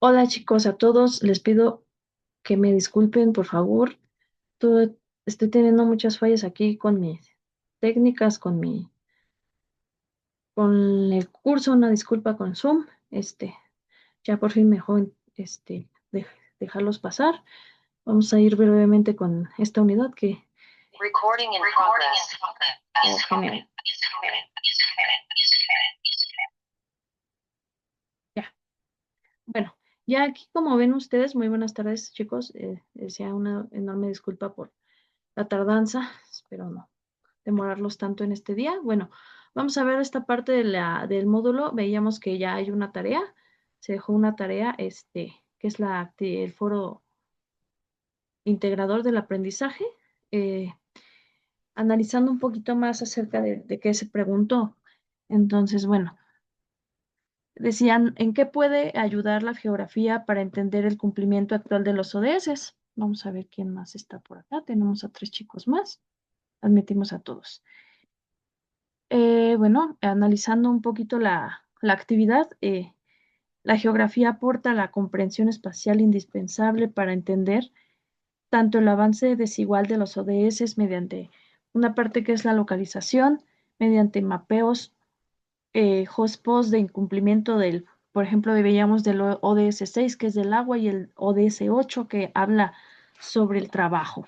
Hola chicos, a todos les pido que me disculpen, por favor. Todo- Estoy teniendo muchas fallas aquí con mis técnicas, con el curso, una disculpa con Zoom. Ya por fin mejor dejarlos pasar. Vamos a ir brevemente con esta unidad que Recording in progress. oh, genial. Ya. Bueno, ya aquí como ven ustedes, muy buenas tardes, chicos. Desea una enorme disculpa por la tardanza. Espero no demorarlos tanto en este día. Bueno, vamos a ver esta parte del módulo. Veíamos que ya hay una tarea. Se dejó una tarea, que es el foro integrador del aprendizaje, eh, analizando un poquito más acerca de qué se preguntó. Entonces, bueno, decían, ¿en qué puede ayudar la geografía para entender el cumplimiento actual de los ODS? Vamos a ver quién más está por acá. Tenemos a 3 chicos más. Admitimos a todos. Bueno, analizando un poquito la actividad, la geografía aporta la comprensión espacial indispensable para entender tanto el avance desigual de los ODS mediante una parte que es la localización, mediante mapeos, hotspots de incumplimiento por ejemplo, veíamos del ODS 6, que es del agua, y el ODS 8, que habla sobre el trabajo.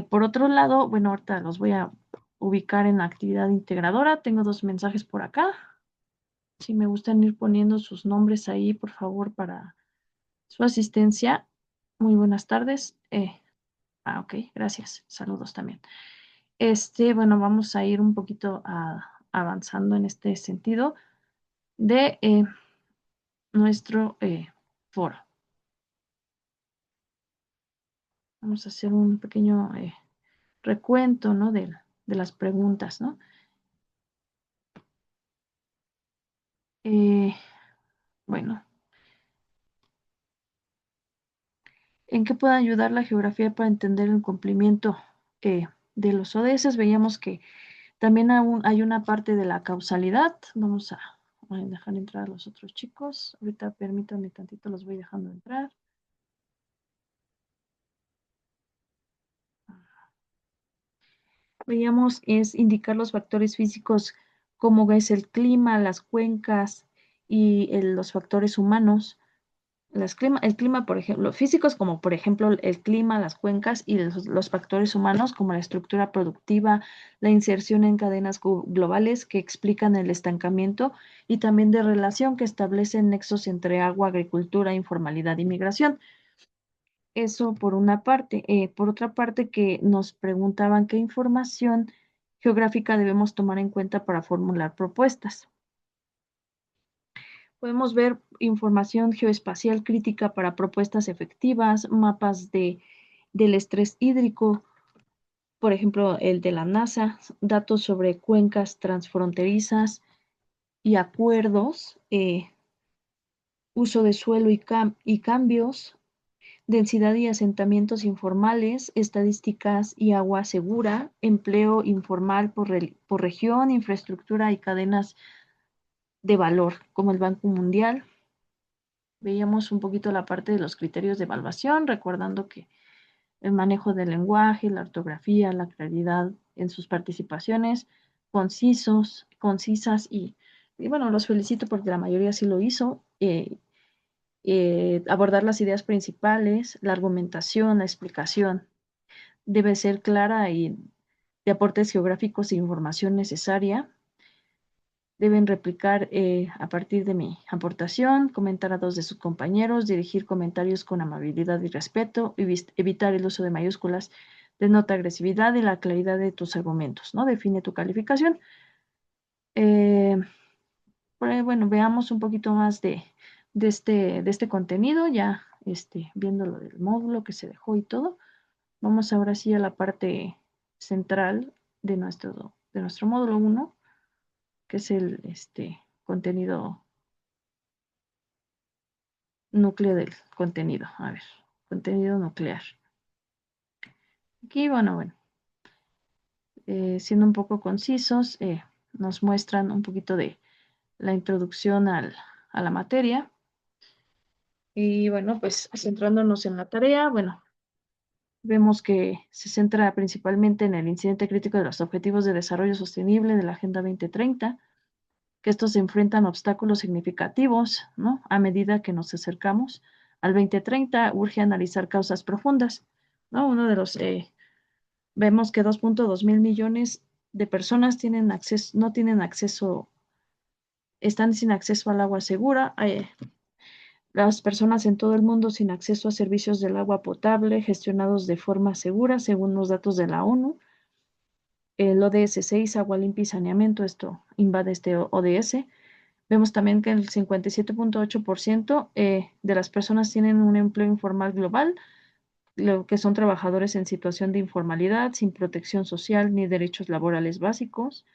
Por otro lado, bueno, ahorita los voy a ubicar en la actividad integradora. Tengo 2 mensajes por acá. Si me gustan ir poniendo sus nombres ahí, por favor, para su asistencia. Muy buenas tardes. Ok, gracias. Saludos también. Bueno, vamos a ir un poquito avanzando en este sentido de nuestro foro. Vamos a hacer un pequeño recuento, ¿no? De las preguntas, ¿no? Bueno, ¿en qué puede ayudar la geografía para entender el cumplimiento de los ODS? Veíamos que también hay una parte de la causalidad. Voy a dejar entrar a los otros chicos. Ahorita permítanme tantito, los voy dejando entrar. Veíamos es indicar los factores físicos como es el clima, las cuencas y los factores humanos. El clima, por ejemplo, físicos como por ejemplo el clima, las cuencas y los factores humanos como la estructura productiva, la inserción en cadenas globales que explican el estancamiento y también de relación que establecen nexos entre agua, agricultura, informalidad y migración. Eso por una parte. Por otra parte, que nos preguntaban qué información geográfica debemos tomar en cuenta para formular propuestas. Podemos ver información geoespacial crítica para propuestas efectivas, mapas del estrés hídrico, por ejemplo, el de la NASA, datos sobre cuencas transfronterizas y acuerdos, uso de suelo y cambios, densidad y asentamientos informales, estadísticas y agua segura, empleo informal por región, infraestructura y cadenas de valor, como el Banco Mundial. Veíamos un poquito la parte de los criterios de evaluación, recordando que el manejo del lenguaje, la ortografía, la claridad en sus participaciones, concisas y bueno, los felicito porque la mayoría sí lo hizo. Abordar las ideas principales, la argumentación, la explicación debe ser clara y de aportes geográficos e información necesaria. Deben replicar a partir de mi aportación, comentar a 2 de sus compañeros, dirigir comentarios con amabilidad y respeto, evitar el uso de mayúsculas, denota agresividad y la claridad de tus argumentos, ¿no? Define tu calificación. Eh, bueno, veamos un poquito más de este contenido, ya viendo lo del módulo que se dejó y todo. Vamos ahora sí a la parte central de nuestro módulo 1, que es el contenido núcleo del contenido. A ver, contenido nuclear. Aquí, bueno, siendo un poco concisos, nos muestran un poquito de la introducción a la materia. Y bueno, pues centrándonos en la tarea, bueno, vemos que se centra principalmente en el incidente crítico de los Objetivos de Desarrollo Sostenible de la Agenda 2030, que estos enfrentan obstáculos significativos, ¿no? A medida que nos acercamos al 2030, urge analizar causas profundas, ¿no? Vemos que 2.2 mil millones de personas no tienen acceso, están sin acceso al agua segura. Las personas en todo el mundo sin acceso a servicios del agua potable gestionados de forma segura, según los datos de la ONU. El ODS 6, agua limpia y saneamiento, esto invade este ODS. Vemos también que el 57.8% de las personas tienen un empleo informal global, lo que son trabajadores en situación de informalidad, sin protección social ni derechos laborales básicos.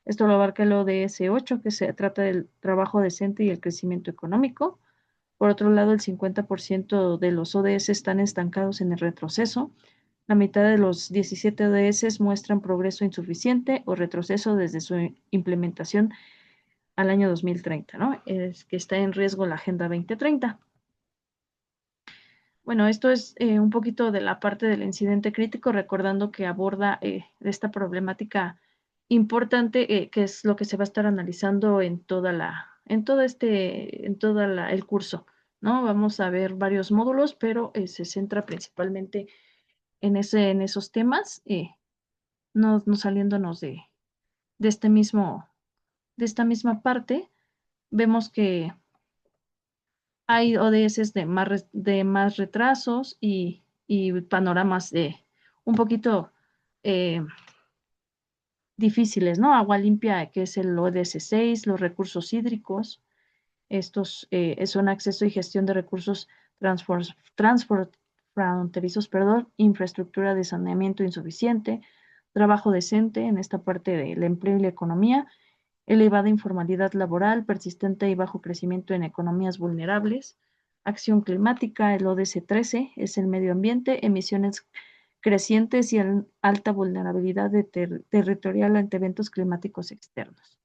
Esto lo abarca el ODS 8, que se trata del trabajo decente y el crecimiento económico. Por otro lado, el 50% de los ODS están estancados en el retroceso. La mitad de los 17 ODS muestran progreso insuficiente o retroceso desde su implementación al año 2030, ¿no? Es que está en riesgo la Agenda 2030. Bueno, esto es un poquito de la parte del incidente crítico, recordando que aborda esta problemática importante, que es lo que se va a estar analizando en el curso, ¿no? Vamos a ver varios módulos, pero se centra principalmente en esos temas, no saliéndonos de este mismo, de esta misma parte. Vemos que hay ODS de más retrasos y panoramas un poquito eh, difíciles, ¿no? Agua limpia, que es el ODS 6, los recursos hídricos, estos son acceso y gestión de recursos transfronterizos, perdón, infraestructura de saneamiento insuficiente, trabajo decente en esta parte del empleo y la economía, elevada informalidad laboral, persistente y bajo crecimiento en economías vulnerables, acción climática, el ODS 13 es el medio ambiente, emisiones crecientes y alta vulnerabilidad territorial ante eventos climáticos externos,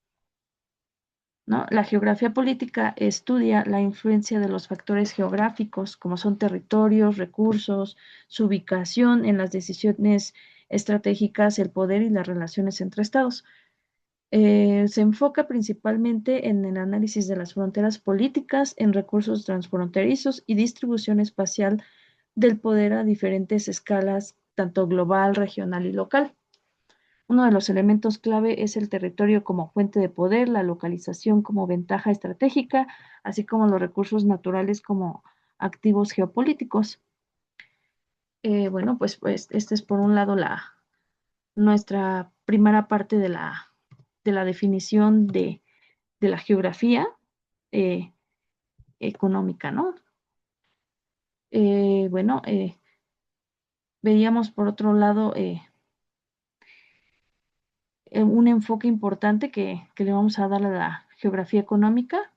¿no? La geografía política estudia la influencia de los factores geográficos, como son territorios, recursos, su ubicación en las decisiones estratégicas, el poder y las relaciones entre estados. Se enfoca principalmente en el análisis de las fronteras políticas, en recursos transfronterizos y distribución espacial del poder a diferentes escalas, tanto global, regional y local. Uno de los elementos clave es el territorio como fuente de poder, la localización como ventaja estratégica, así como los recursos naturales como activos geopolíticos. Bueno, pues esta es por un lado nuestra primera parte de la definición de la geografía eh, económica, ¿no? Bueno, veíamos por otro lado un enfoque importante que le vamos a dar a la geografía económica,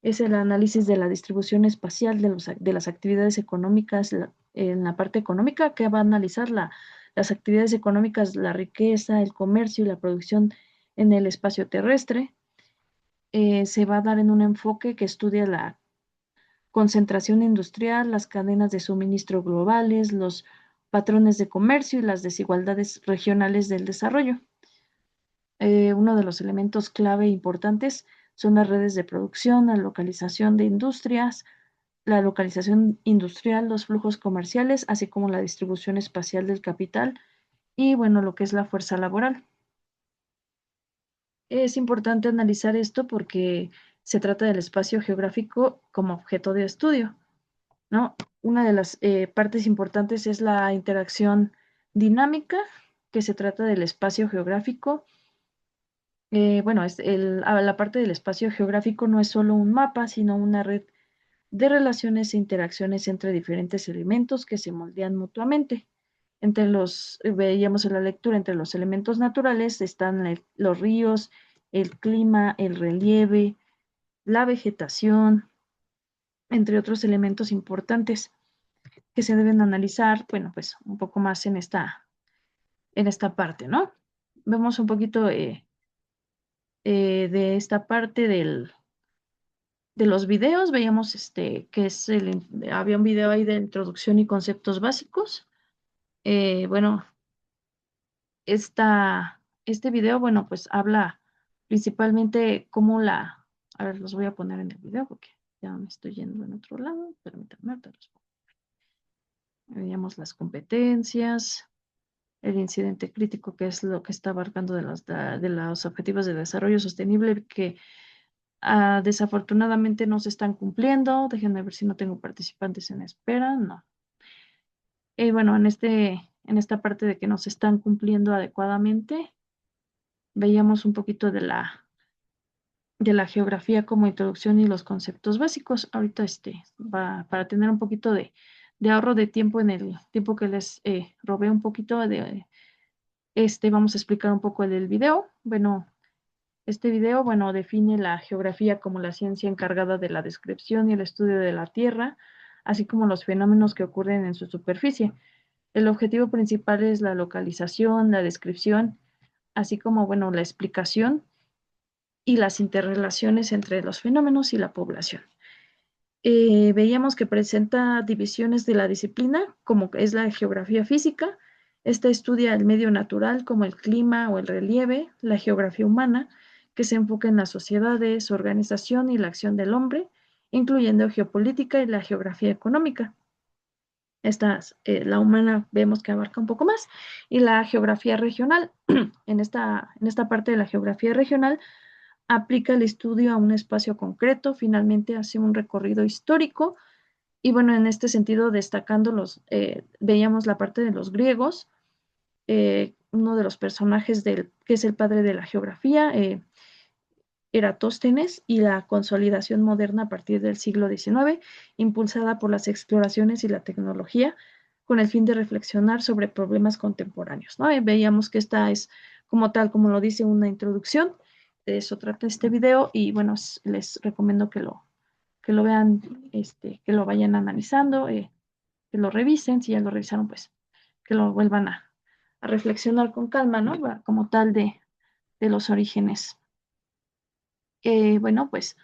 es el análisis de la distribución espacial de las actividades económicas en la parte económica, que va a analizar las actividades económicas, la riqueza, el comercio y la producción en el espacio terrestre. Se va a dar en un enfoque que estudia la concentración industrial, las cadenas de suministro globales, los patrones de comercio y las desigualdades regionales del desarrollo. Uno de los elementos clave importantes son las redes de producción, la localización de industrias, la localización industrial, los flujos comerciales, así como la distribución espacial del capital y, bueno, lo que es la fuerza laboral. Es importante analizar esto porque se trata del espacio geográfico como objeto de estudio, ¿no? Una de las partes importantes es la interacción dinámica, que se trata del espacio geográfico. Bueno, la parte del espacio geográfico no es solo un mapa, sino una red de relaciones e interacciones entre diferentes elementos que se moldean mutuamente. Veíamos en la lectura, entre los elementos naturales están los ríos, el clima, el relieve, la vegetación, entre otros elementos importantes que se deben analizar, bueno, pues un poco más en esta parte, ¿no? Vemos un poquito de esta parte de los videos, veíamos que había un video ahí de introducción y conceptos básicos. Bueno, este video, bueno, pues habla principalmente cómo a ver, los voy a poner en el video porque ya me estoy yendo en otro lado, permítanme, ahorita los pongo. Veíamos las competencias, el incidente crítico, que es lo que está abarcando de los objetivos de desarrollo sostenible que desafortunadamente no se están cumpliendo. Déjenme ver si no tengo participantes en espera. No. Bueno, en esta parte de que no se están cumpliendo adecuadamente, veíamos un poquito de la geografía como introducción y los conceptos básicos. Ahorita para tener un poquito de ahorro de tiempo en el tiempo que les robé un poquito vamos a explicar un poco del video. Bueno, este video, bueno, define la geografía como la ciencia encargada de la descripción y el estudio de la Tierra, así como los fenómenos que ocurren en su superficie. El objetivo principal es la localización, la descripción, así como, bueno, la explicación y las interrelaciones entre los fenómenos y la población. Veíamos que presenta divisiones de la disciplina, como es la geografía física. Esta estudia el medio natural, como el clima o el relieve, la geografía humana, que se enfoca en las sociedades, su organización y la acción del hombre, incluyendo geopolítica y la geografía económica. La humana vemos que abarca un poco más, y la geografía regional. En esta parte de la geografía regional, aplica el estudio a un espacio concreto, finalmente hace un recorrido histórico y bueno, en este sentido, veíamos la parte de los griegos, uno de los personajes que es el padre de la geografía, Eratóstenes, y la consolidación moderna a partir del siglo XIX, impulsada por las exploraciones y la tecnología, con el fin de reflexionar sobre problemas contemporáneos, ¿no? Veíamos que esta es como tal, como lo dice, una introducción. De eso trata este video y bueno, les recomiendo que lo vean, que lo vayan analizando, que lo revisen, si ya lo revisaron, pues que lo vuelvan a reflexionar con calma, ¿no? Como tal de los orígenes. Bueno, pues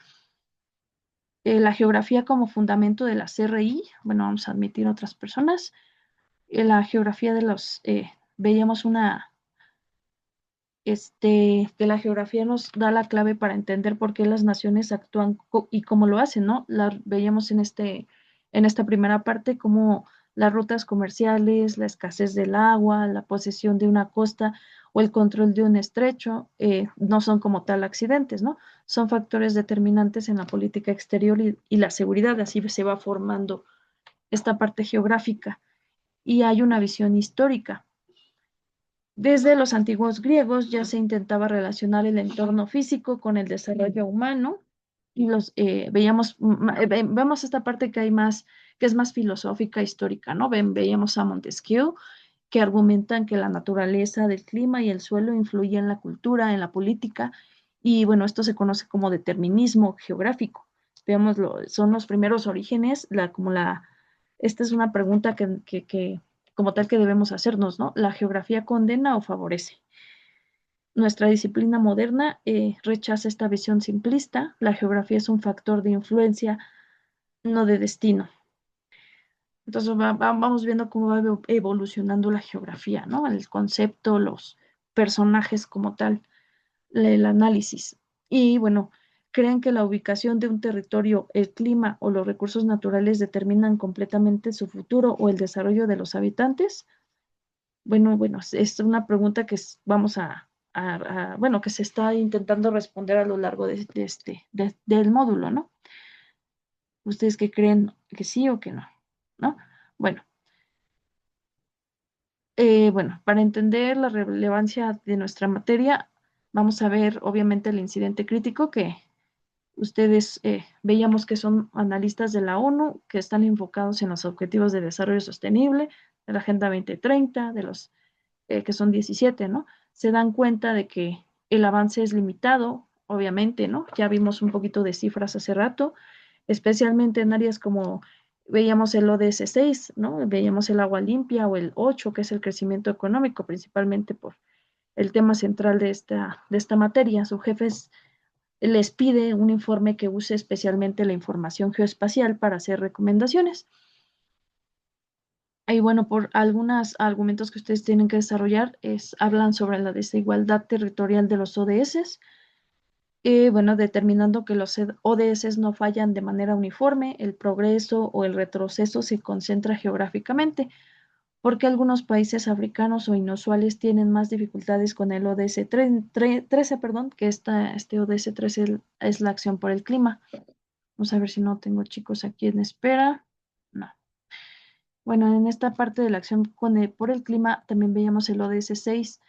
la geografía como fundamento de la CRI, bueno, vamos a admitir otras personas. La geografía veíamos que la geografía nos da la clave para entender por qué las naciones actúan y cómo lo hacen, ¿no? Veíamos en esta primera parte cómo las rutas comerciales, la escasez del agua, la posesión de una costa o el control de un estrecho no son como tal accidentes, ¿no? Son factores determinantes en la política exterior y la seguridad, así se va formando esta parte geográfica y hay una visión histórica. Desde los antiguos griegos ya se intentaba relacionar el entorno físico con el desarrollo humano y vemos esta parte que es más filosófica, histórica, ¿no? Veíamos a Montesquieu que argumentan que la naturaleza del clima y el suelo influyen en la cultura, en la política, y bueno, esto se conoce como determinismo geográfico. Son los primeros orígenes, esta es una pregunta que como tal que debemos hacernos, ¿no? ¿La geografía condena o favorece? Nuestra disciplina moderna rechaza esta visión simplista. La geografía es un factor de influencia, no de destino. Entonces vamos viendo cómo va evolucionando la geografía, ¿no? El concepto, los personajes como tal, el análisis. Y bueno, ¿creen que la ubicación de un territorio, el clima o los recursos naturales determinan completamente su futuro o el desarrollo de los habitantes? Bueno, es una pregunta que vamos bueno, que se está intentando responder a lo largo del módulo, ¿no? ¿Ustedes qué creen que sí o que no? ¿No? Bueno, bueno, para entender la relevancia de nuestra materia, vamos a ver obviamente el incidente crítico que ustedes veíamos que son analistas de la ONU, que están enfocados en los objetivos de desarrollo sostenible, de la Agenda 2030, que son 17, ¿no? Se dan cuenta de que el avance es limitado, obviamente, ¿no? Ya vimos un poquito de cifras hace rato, especialmente en áreas como veíamos el ODS 6, ¿no? Veíamos el agua limpia o el 8, que es el crecimiento económico, principalmente por el tema central de esta materia. Su jefe les pide un informe que use especialmente la información geoespacial para hacer recomendaciones. Y bueno, por algunos argumentos que ustedes tienen que desarrollar, hablan sobre la desigualdad territorial de los ODS, bueno, determinando que los ODS no fallan de manera uniforme, el progreso o el retroceso se concentra geográficamente, porque algunos países africanos o inusuales tienen más dificultades con el ODS 13, perdón, que este ODS 13 es la acción por el clima. Vamos a ver si no tengo chicos aquí en espera. No. Bueno, en esta parte de la acción por el clima también veíamos el ODS 6,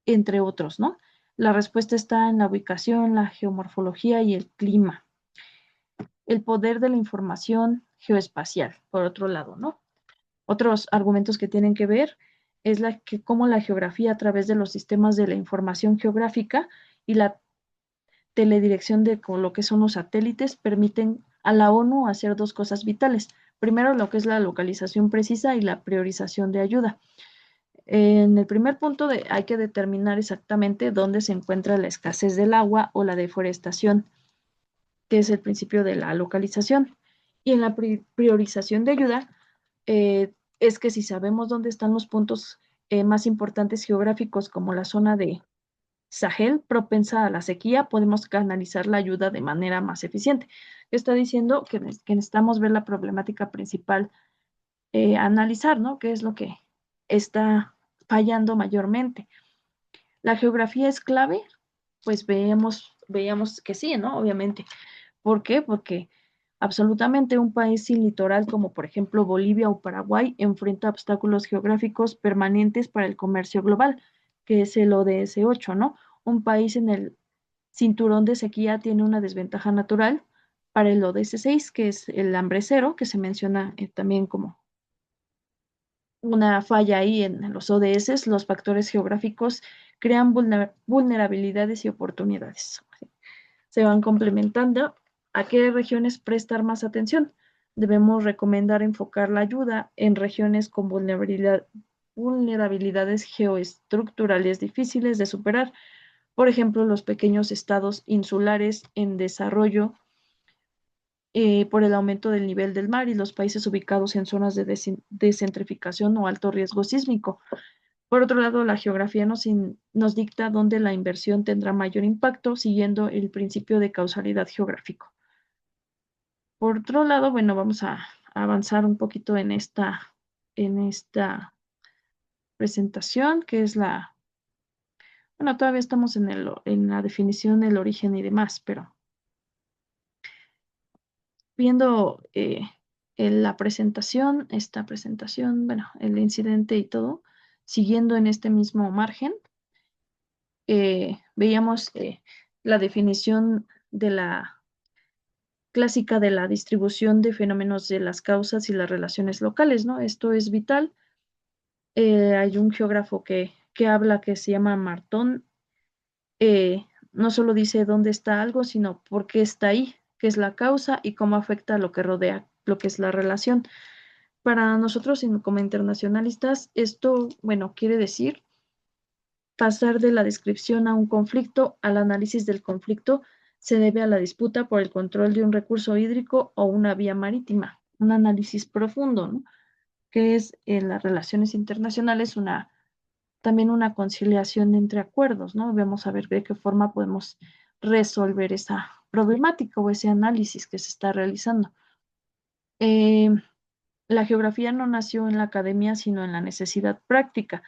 entre otros, ¿no? La respuesta está en la ubicación, la geomorfología y el clima. El poder de la información geoespacial, por otro lado, ¿no? Otros argumentos que tienen que ver es cómo la geografía a través de los sistemas de la información geográfica y la teledirección de lo que son los satélites permiten a la ONU hacer dos cosas vitales. Primero, lo que es la localización precisa y la priorización de ayuda. En el primer punto hay que determinar exactamente dónde se encuentra la escasez del agua o la deforestación, que es el principio de la localización. Y en la priorización de ayuda, es que si sabemos dónde están los puntos más importantes geográficos, como la zona de Sahel, propensa a la sequía, podemos canalizar la ayuda de manera más eficiente. Está diciendo que necesitamos ver la problemática principal, analizar, ¿no? ¿Qué es lo que está fallando mayormente? ¿La geografía es clave? Pues veíamos que sí, ¿no? Obviamente. ¿Por qué? Porque absolutamente un país sin litoral como por ejemplo Bolivia o Paraguay enfrenta obstáculos geográficos permanentes para el comercio global, que es el ODS 8, ¿no? Un país en el cinturón de sequía tiene una desventaja natural para el ODS 6, que es el hambre cero, que se menciona también como una falla ahí en los ODS. Los factores geográficos crean vulnerabilidades y oportunidades. Se van complementando. ¿A qué regiones prestar más atención? Debemos recomendar enfocar la ayuda en regiones con vulnerabilidades geoestructurales difíciles de superar. Por ejemplo, los pequeños estados insulares en desarrollo, por el aumento del nivel del mar, y los países ubicados en zonas de desentrificación o alto riesgo sísmico. Por otro lado, la geografía nos dicta dónde la inversión tendrá mayor impacto, siguiendo el principio de causalidad geográfico. Por otro lado, bueno, vamos a avanzar un poquito en esta presentación, que es bueno, todavía estamos en la definición del origen y demás, pero viendo la presentación, esta presentación, bueno, el incidente y todo, siguiendo en este mismo margen, veíamos la definición de la clásica de la distribución de fenómenos de las causas y las relaciones locales, ¿no? Esto es vital. Hay un geógrafo que habla, que se llama Martón. No solo dice dónde está algo, sino por qué está ahí, qué es la causa y cómo afecta a lo que rodea, lo que es la relación. Para nosotros, como internacionalistas, esto, bueno, quiere decir pasar de la descripción a un conflicto al análisis del conflicto se debe a la disputa por el control de un recurso hídrico o una vía marítima. Un análisis profundo, ¿no? Que es en las relaciones internacionales también una conciliación entre acuerdos, ¿no? Vamos a ver de qué forma podemos resolver esa problemática o ese análisis que se está realizando. Eh, la geografía no nació en la academia, sino en la necesidad práctica.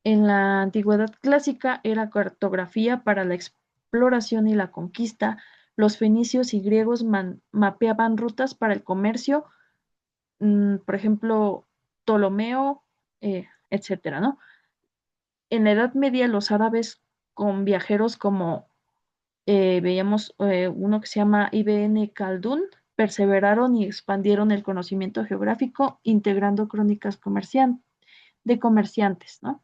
En la antigüedad clásica era cartografía para la exploración y la conquista. Los fenicios y griegos mapeaban rutas para el comercio, por ejemplo, Ptolomeo, etcétera, ¿no? En la Edad Media, los árabes, con viajeros como veíamos uno que se llama Ibn Khaldun, perseveraron y expandieron el conocimiento geográfico, integrando crónicas de comerciantes, ¿no?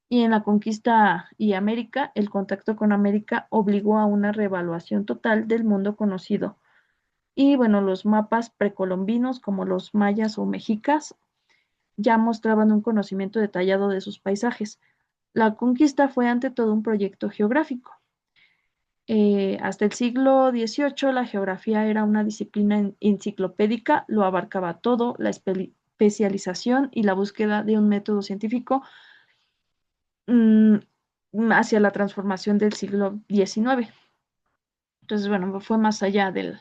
Y en la conquista y América, el contacto con América obligó a una reevaluación total del mundo conocido. Y bueno, los mapas precolombinos, como los mayas o mexicas, ya mostraban un conocimiento detallado de sus paisajes. La conquista fue ante todo un proyecto geográfico. Hasta el siglo XVIII, la geografía era una disciplina enciclopédica, lo abarcaba todo, la especialización y la búsqueda de un método científico mm, hacia la transformación del siglo XIX. Entonces, bueno, fue más allá de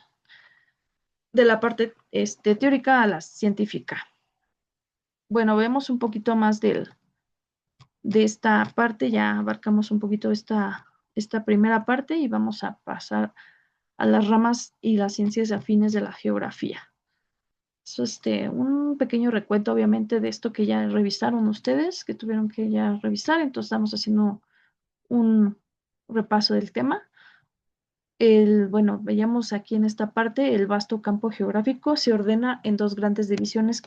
la parte teórica a la científica. Bueno, vemos un poquito más de esta parte, ya abarcamos un poquito esta primera parte y vamos a pasar a las ramas y las ciencias afines de la geografía. Eso, un pequeño recuento, obviamente, de esto que ya revisaron ustedes, que tuvieron que ya revisar. Entonces, estamos haciendo un repaso del tema. Bueno, veíamos aquí en esta parte, el vasto campo geográfico se ordena en dos grandes divisiones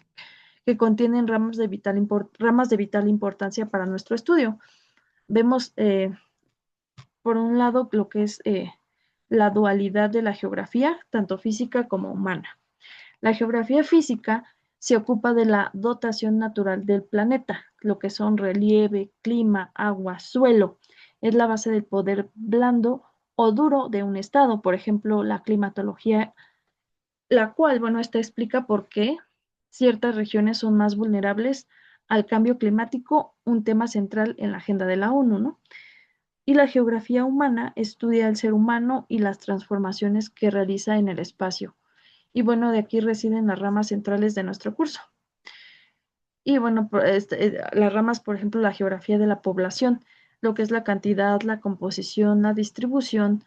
que contienen ramas de vital importancia para nuestro estudio. Vemos, por un lado, lo que es la dualidad de la geografía, tanto física como humana. La geografía física se ocupa de la dotación natural del planeta, lo que son relieve, clima, agua, suelo. Es la base del poder blando o duro de un estado, por ejemplo, la climatología, la cual, bueno, esta explica por qué ciertas regiones son más vulnerables al cambio climático, un tema central en la agenda de la ONU, ¿no? Y la geografía humana estudia al ser humano y las transformaciones que realiza en el espacio. Y bueno, de aquí residen las ramas centrales de nuestro curso. Y bueno, las ramas, por ejemplo, la geografía de la población, lo que es la cantidad, la composición, la distribución,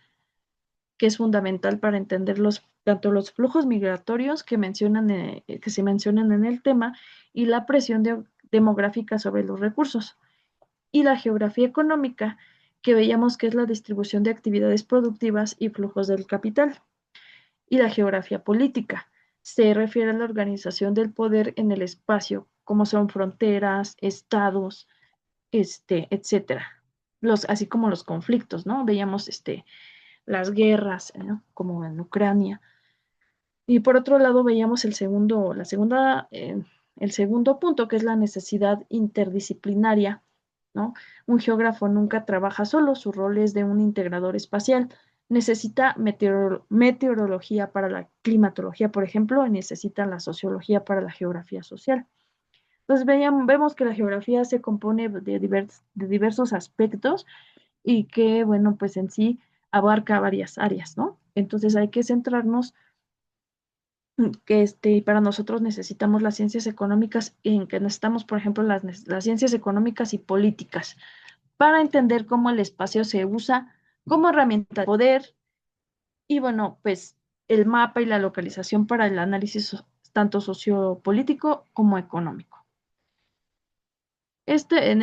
que es fundamental para entender tanto los flujos migratorios que se mencionan en el tema y la presión demográfica sobre los recursos. Y la geografía económica, que veíamos que es la distribución de actividades productivas y flujos del capital. Y la geografía política se refiere a la organización del poder en el espacio, como son fronteras, estados, etcétera. Así como los conflictos, ¿no? Veíamos las guerras, ¿no? Como en Ucrania. Y por otro lado, veíamos el segundo punto, que es la necesidad interdisciplinaria, ¿no? Un geógrafo nunca trabaja solo, su rol es de un integrador espacial. Necesita meteorología para la climatología, por ejemplo, y necesita la sociología para la geografía social. Entonces vemos que la geografía se compone de diversos aspectos y que, bueno, pues en sí abarca varias áreas, ¿no? Entonces hay que centrarnos que para nosotros necesitamos las ciencias económicas, en que necesitamos, por ejemplo, las ciencias económicas y políticas para entender cómo el espacio se usa como herramienta de poder y, bueno, pues el mapa y la localización para el análisis tanto sociopolítico como económico. Este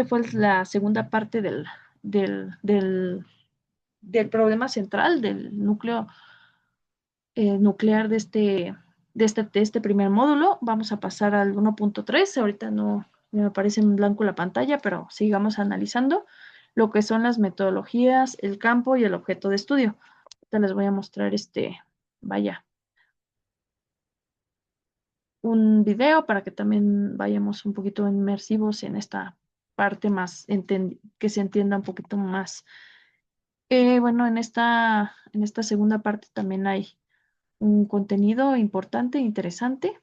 fue la segunda parte del, del, del problema central, del núcleo nuclear de este primer módulo. Vamos a pasar al 1.3. Ahorita no me aparece en blanco la pantalla, pero sigamos analizando lo que son las metodologías, el campo y el objeto de estudio. Ahorita les voy a mostrar vaya, un video para que también vayamos un poquito inmersivos en esta parte más, que se entienda un poquito más. Bueno, en esta segunda parte también hay un contenido importante, interesante,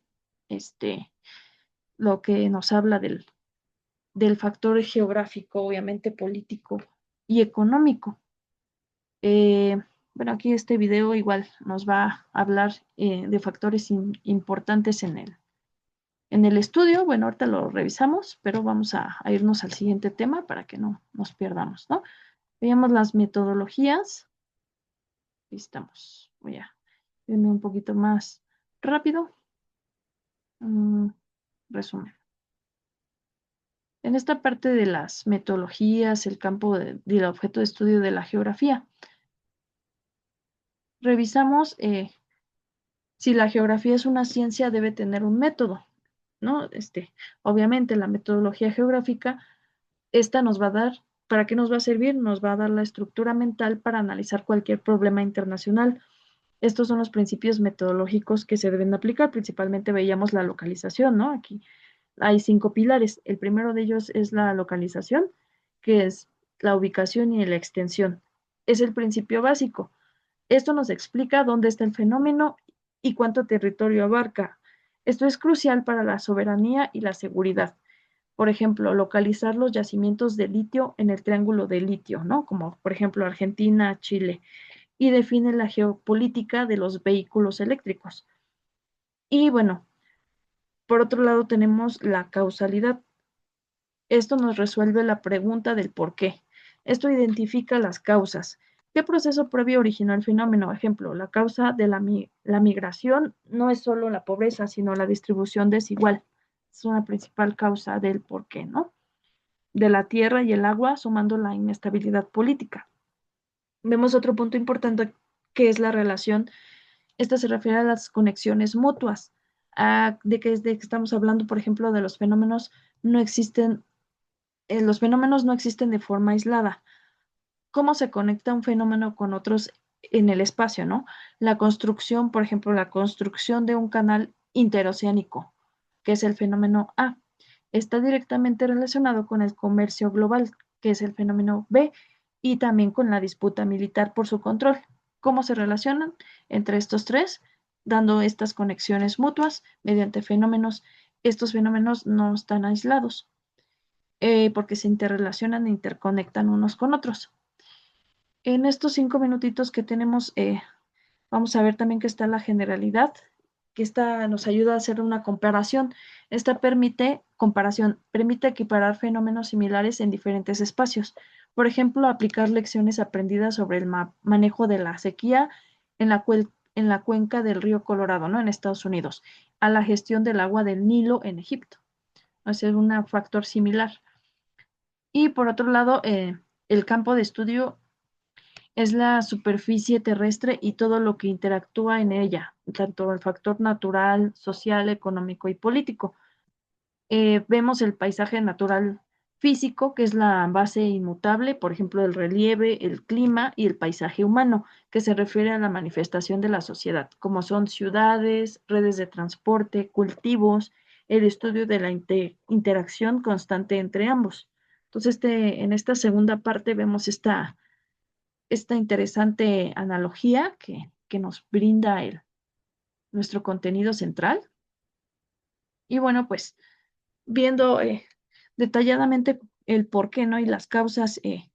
lo que nos habla del factor geográfico, obviamente político y económico. Eh, bueno, aquí este video igual nos va a hablar de factores importantes en el estudio. Bueno, ahorita lo revisamos, pero vamos a irnos al siguiente tema para que no nos perdamos, ¿no? Veamos las metodologías. Ahí estamos. Voy a irme un poquito más rápido. Resumen. En esta parte de las metodologías, el campo del objeto de estudio de la geografía, revisamos si la geografía es una ciencia, debe tener un método, ¿no? Obviamente la metodología geográfica, esta nos va a dar, ¿para qué nos va a servir? Nos va a dar la estructura mental para analizar cualquier problema internacional. Estos son los principios metodológicos que se deben aplicar. Principalmente veíamos la localización, ¿no? Aquí hay 5 pilares. El primero de ellos es la localización, que es la ubicación y la extensión. Es el principio básico. Esto nos explica dónde está el fenómeno y cuánto territorio abarca. Esto es crucial para la soberanía y la seguridad. Por ejemplo, localizar los yacimientos de litio en el triángulo de litio, ¿no? Como por ejemplo Argentina, Chile, y define la geopolítica de los vehículos eléctricos. Y bueno, por otro lado tenemos la causalidad. Esto nos resuelve la pregunta del por qué. Esto identifica las causas. ¿Qué proceso previo originó el fenómeno? Ejemplo, la causa de la migración no es solo la pobreza, sino la distribución desigual. Es una principal causa del por qué, ¿no? De la tierra y el agua, sumando la inestabilidad política. Vemos otro punto importante que es la relación. Esta se refiere a las conexiones mutuas, de que estamos hablando, por ejemplo, de los fenómenos no existen, los fenómenos no existen de forma aislada. ¿Cómo se conecta un fenómeno con otros en el espacio, no? La construcción, por ejemplo, la construcción de un canal interoceánico, que es el fenómeno A, está directamente relacionado con el comercio global, que es el fenómeno B, y también con la disputa militar por su control. ¿Cómo se relacionan entre estos tres? Dando estas conexiones mutuas mediante fenómenos. Estos fenómenos no están aislados porque se interrelacionan e interconectan unos con otros. En estos 5 minutitos que tenemos, vamos a ver también que está la generalidad, que esta nos ayuda a hacer una comparación. Esta permite equiparar fenómenos similares en diferentes espacios. Por ejemplo, aplicar lecciones aprendidas sobre el manejo de la sequía en la cuenca del río Colorado, ¿no? En Estados Unidos, a la gestión del agua del Nilo en Egipto. Es un factor similar. Y por otro lado, el campo de estudio es la superficie terrestre y todo lo que interactúa en ella, tanto el factor natural, social, económico y político. Vemos el paisaje natural físico, que es la base inmutable, por ejemplo, el relieve, el clima y el paisaje humano, que se refiere a la manifestación de la sociedad, como son ciudades, redes de transporte, cultivos, el estudio de la interacción constante entre ambos. Entonces, en esta segunda parte vemos esta interesante analogía que nos brinda nuestro contenido central. Y bueno, pues viendo detalladamente el por qué, ¿no? Y las causas y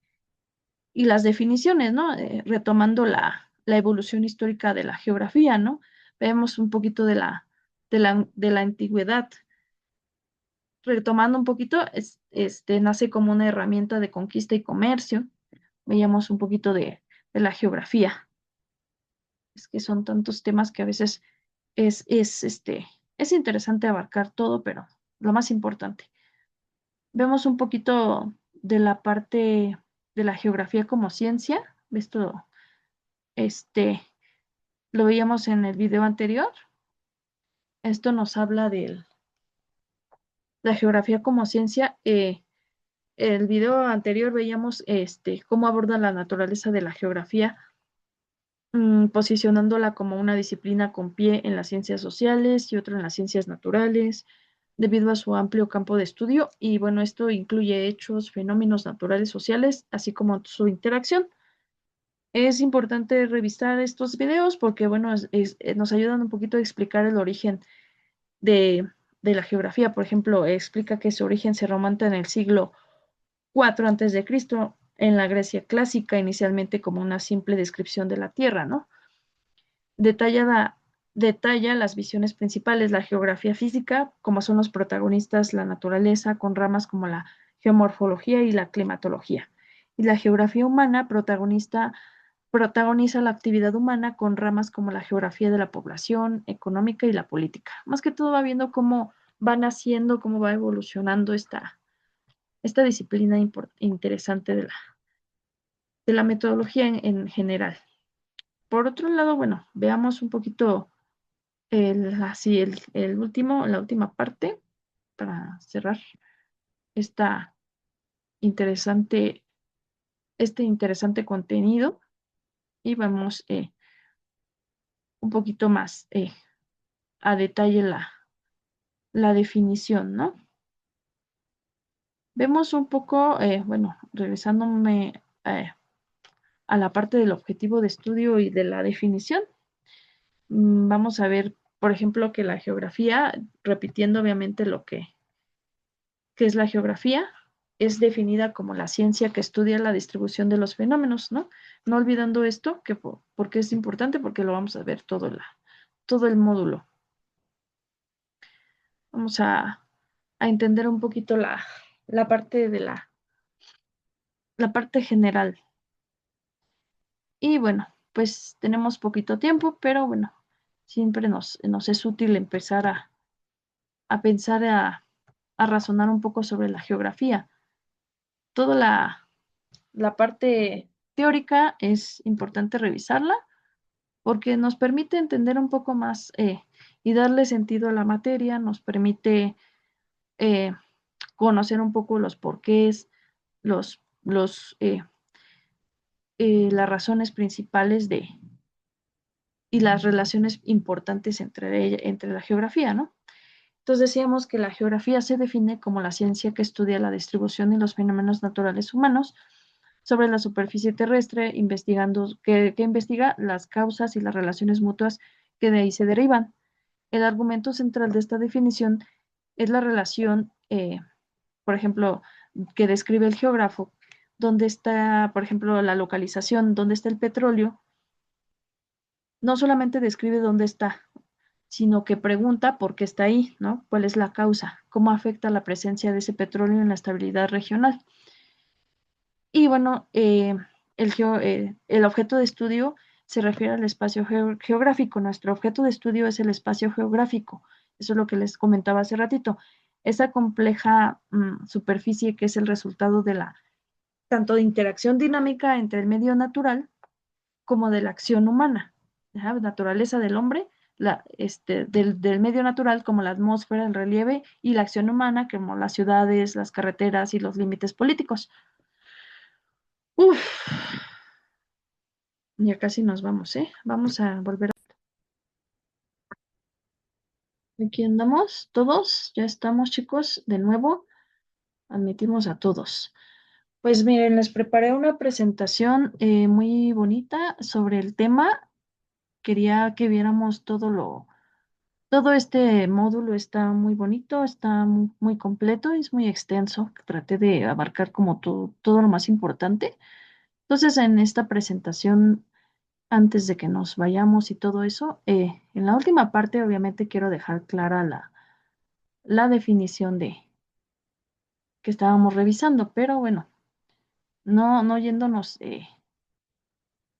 las definiciones, ¿no? Retomando la evolución histórica de la geografía, ¿no? Vemos un poquito de la antigüedad. Retomando un poquito, nace como una herramienta de conquista y comercio. Veíamos un poquito de la geografía. Es que son tantos temas que a veces es interesante abarcar todo, pero lo más importante. Vemos un poquito de la parte de la geografía como ciencia. Esto, este, lo veíamos en el video anterior. Esto nos habla de la geografía como ciencia. El video anterior veíamos cómo aborda la naturaleza de la geografía, posicionándola como una disciplina con pie en las ciencias sociales y otro en las ciencias naturales, debido a su amplio campo de estudio. Y bueno, esto incluye hechos, fenómenos naturales sociales, así como su interacción. Es importante revisar estos videos porque, bueno, nos ayudan un poquito a explicar el origen de, de la geografía. Por ejemplo, explica que su origen se remonta en el siglo IV antes de Cristo, en la Grecia clásica, inicialmente como una simple descripción de la Tierra, ¿no? Detallada, detalla las visiones principales, la geografía física, como son los protagonistas, la naturaleza, con ramas como la geomorfología y la climatología. Y la geografía humana protagoniza la actividad humana con ramas como la geografía de la población, económica y la política. Más que todo va viendo cómo va naciendo, cómo va evolucionando esta disciplina interesante de la metodología en general. Por otro lado, bueno, veamos un poquito la última parte para cerrar esta interesante, este interesante contenido y vamos un poquito más a detalle la definición, ¿no? Vemos un poco, bueno, regresándome a la parte del objetivo de estudio y de la definición, vamos a ver, por ejemplo, que la geografía, repitiendo obviamente que es la geografía, es definida como la ciencia que estudia la distribución de los fenómenos, ¿no? No olvidando esto, que porque es importante, porque lo vamos a ver todo el módulo. Vamos a entender un poquito la parte de la parte general. Y bueno, pues tenemos poquito tiempo, pero bueno, siempre nos es útil empezar a pensar, a razonar un poco sobre la geografía. Toda la parte teórica es importante revisarla porque nos permite entender un poco más y darle sentido a la materia, nos permite eh, conocer un poco los porqués, las razones principales y las relaciones importantes entre la geografía, ¿no? Entonces decíamos que la geografía se define como la ciencia que estudia la distribución y los fenómenos naturales humanos sobre la superficie terrestre, que investiga las causas y las relaciones mutuas que de ahí se derivan. El argumento central de esta definición es la relación, por ejemplo, que describe el geógrafo, donde está, por ejemplo, la localización, donde está el petróleo, no solamente describe dónde está, sino que pregunta por qué está ahí, ¿no? ¿Cuál es la causa? ¿Cómo afecta la presencia de ese petróleo en la estabilidad regional? Y bueno, el objeto de estudio se refiere al espacio geográfico. Nuestro objeto de estudio es el espacio geográfico. Eso es lo que les comentaba hace ratito. Esa compleja superficie que es el resultado de tanto de interacción dinámica entre el medio natural como de la acción humana, ¿ya? Naturaleza del hombre, del medio natural como la atmósfera, el relieve y la acción humana como las ciudades, las carreteras y los límites políticos. Uf, ya casi nos vamos, ¿eh? Vamos a volver. Aquí andamos, todos, ya estamos, chicos, de nuevo, admitimos a todos. Pues miren, les preparé una presentación muy bonita sobre el tema. Quería que viéramos todo este módulo está muy bonito, está muy completo, es muy extenso. Traté de abarcar como todo lo más importante. Entonces, en esta presentación, antes de que nos vayamos y todo eso, en la última parte, obviamente, quiero dejar clara la definición de que estábamos revisando, pero bueno, no yéndonos,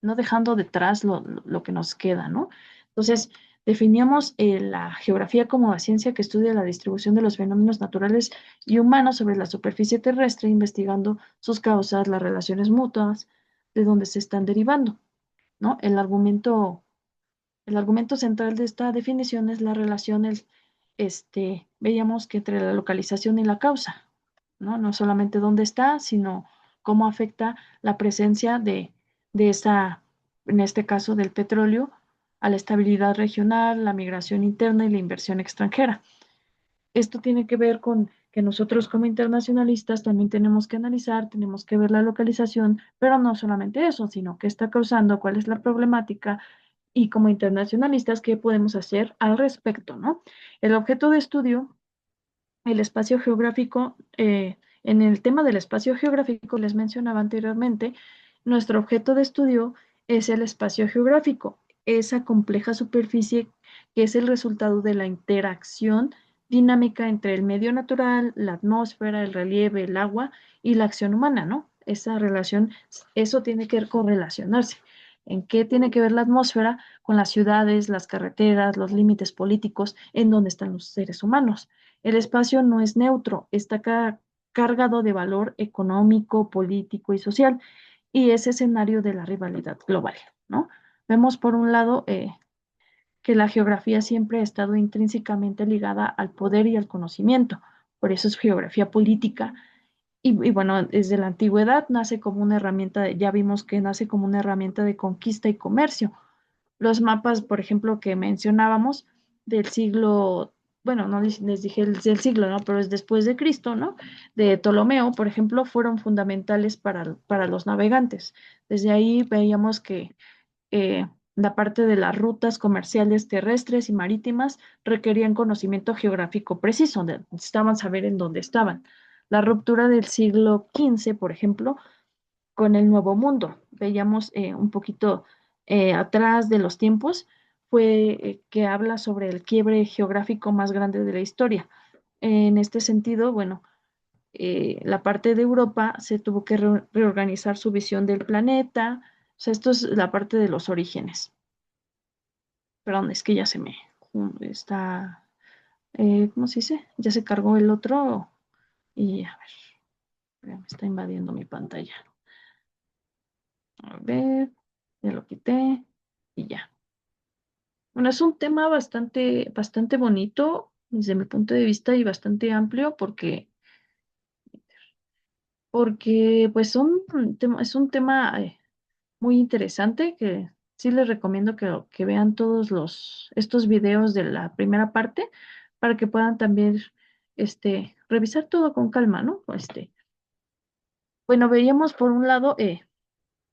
no dejando detrás lo que nos queda, ¿no? Entonces, definíamos la geografía como la ciencia que estudia la distribución de los fenómenos naturales y humanos sobre la superficie terrestre, investigando sus causas, las relaciones mutuas, de dónde se están derivando, ¿no? El argumento central de esta definición es la relación, veíamos que entre la localización y la causa, ¿no? No solamente dónde está, sino cómo afecta la presencia de esa, en este caso del petróleo, a la estabilidad regional, la migración interna y la inversión extranjera. Esto tiene que ver con que nosotros como internacionalistas también tenemos que analizar, tenemos que ver la localización, pero no solamente eso, sino qué está causando, cuál es la problemática y como internacionalistas, qué podemos hacer al respecto, ¿no? El objeto de estudio, el espacio geográfico, en el tema del espacio geográfico, les mencionaba anteriormente, nuestro objeto de estudio es el espacio geográfico, esa compleja superficie que es el resultado de la interacción dinámica entre el medio natural, la atmósfera, el relieve, el agua y la acción humana, ¿no? Esa relación, eso tiene que correlacionarse. ¿En qué tiene que ver la atmósfera? Con las ciudades, las carreteras, los límites políticos, en donde están los seres humanos. El espacio no es neutro, está cargado de valor económico, político y social, y es escenario de la rivalidad global, ¿no? Vemos por un lado que la geografía siempre ha estado intrínsecamente ligada al poder y al conocimiento, por eso es geografía política. Y bueno, desde la antigüedad nace como una herramienta, ya vimos que nace como una herramienta de conquista y comercio. Los mapas, por ejemplo, que mencionábamos del siglo bueno, no les dije el siglo, ¿no? Pero es después de Cristo, ¿no? De Ptolomeo, por ejemplo, fueron fundamentales para los navegantes. Desde ahí veíamos que la parte de las rutas comerciales terrestres y marítimas requerían conocimiento geográfico preciso, necesitaban saber en dónde estaban. La ruptura del siglo XV, por ejemplo, con el Nuevo Mundo, veíamos un poquito atrás de los tiempos, fue que habla sobre el quiebre geográfico más grande de la historia. En este sentido, bueno, la parte de Europa se tuvo que reorganizar su visión del planeta. O sea, esto es la parte de los orígenes. Perdón, es que ya se me está, ¿cómo se dice? Ya se cargó el otro y a ver, ya me está invadiendo mi pantalla. A ver, ya lo quité y ya. Bueno, es un tema bastante bonito desde mi punto de vista y bastante amplio porque pues es un tema muy interesante que sí les recomiendo que vean todos estos videos de la primera parte para que puedan también revisar todo con calma, ¿no? Bueno, veíamos por un lado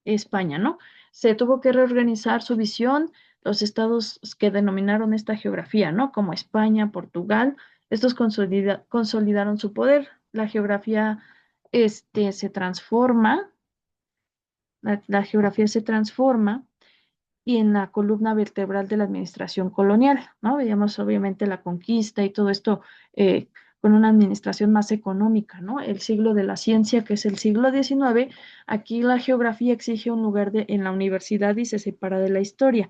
España, ¿no? Se tuvo que reorganizar su visión, los estados que denominaron esta geografía, ¿no? Como España, Portugal, estos consolidaron su poder. La geografía se transforma, la geografía se transforma y en la columna vertebral de la administración colonial, ¿no? Veíamos obviamente la conquista y todo esto con una administración más económica, ¿no? El siglo de la ciencia, que es el siglo XIX, aquí la geografía exige un lugar en la universidad y se separa de la historia.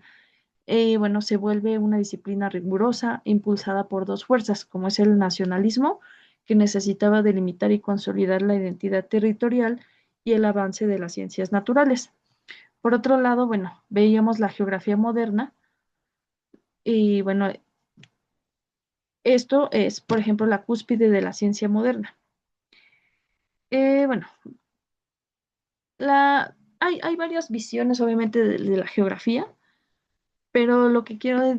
Bueno, se vuelve una disciplina rigurosa, impulsada por dos fuerzas, como es el nacionalismo, que necesitaba delimitar y consolidar la identidad territorial, y el avance de las ciencias naturales. Por otro lado, bueno, veíamos la geografía moderna y bueno, esto es, por ejemplo, la cúspide de la ciencia moderna. Bueno, hay varias visiones, obviamente, de la geografía, pero lo que quiero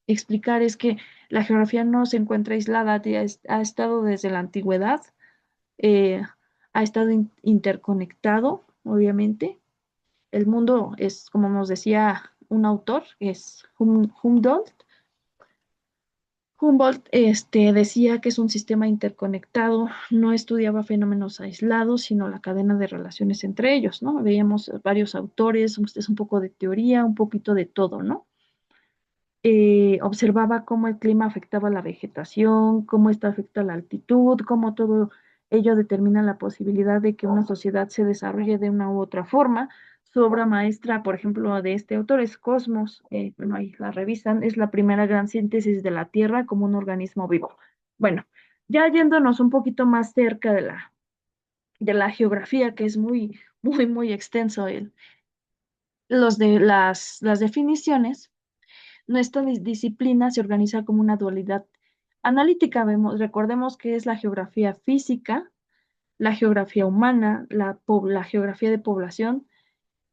explicar es que la geografía no se encuentra aislada, ha estado desde la antigüedad, eh, ha estado interconectado, obviamente. El mundo es, como nos decía un autor, es Humboldt. Humboldt decía que es un sistema interconectado, no estudiaba fenómenos aislados, sino la cadena de relaciones entre ellos, ¿no? Veíamos varios autores, es un poco de teoría, un poquito de todo, ¿no? Observaba cómo el clima afectaba la vegetación, cómo esta afecta la altitud, cómo todo ello determina la posibilidad de que una sociedad se desarrolle de una u otra forma. Su obra maestra, por ejemplo, de este autor es Cosmos, bueno, ahí la revisan, es la primera gran síntesis de la Tierra como un organismo vivo. Bueno, ya yéndonos un poquito más cerca de la geografía, que es muy extenso las definiciones. Nuestra disciplina se organiza como una dualidad analítica. Recordemos que es la geografía física, la geografía humana, la geografía de población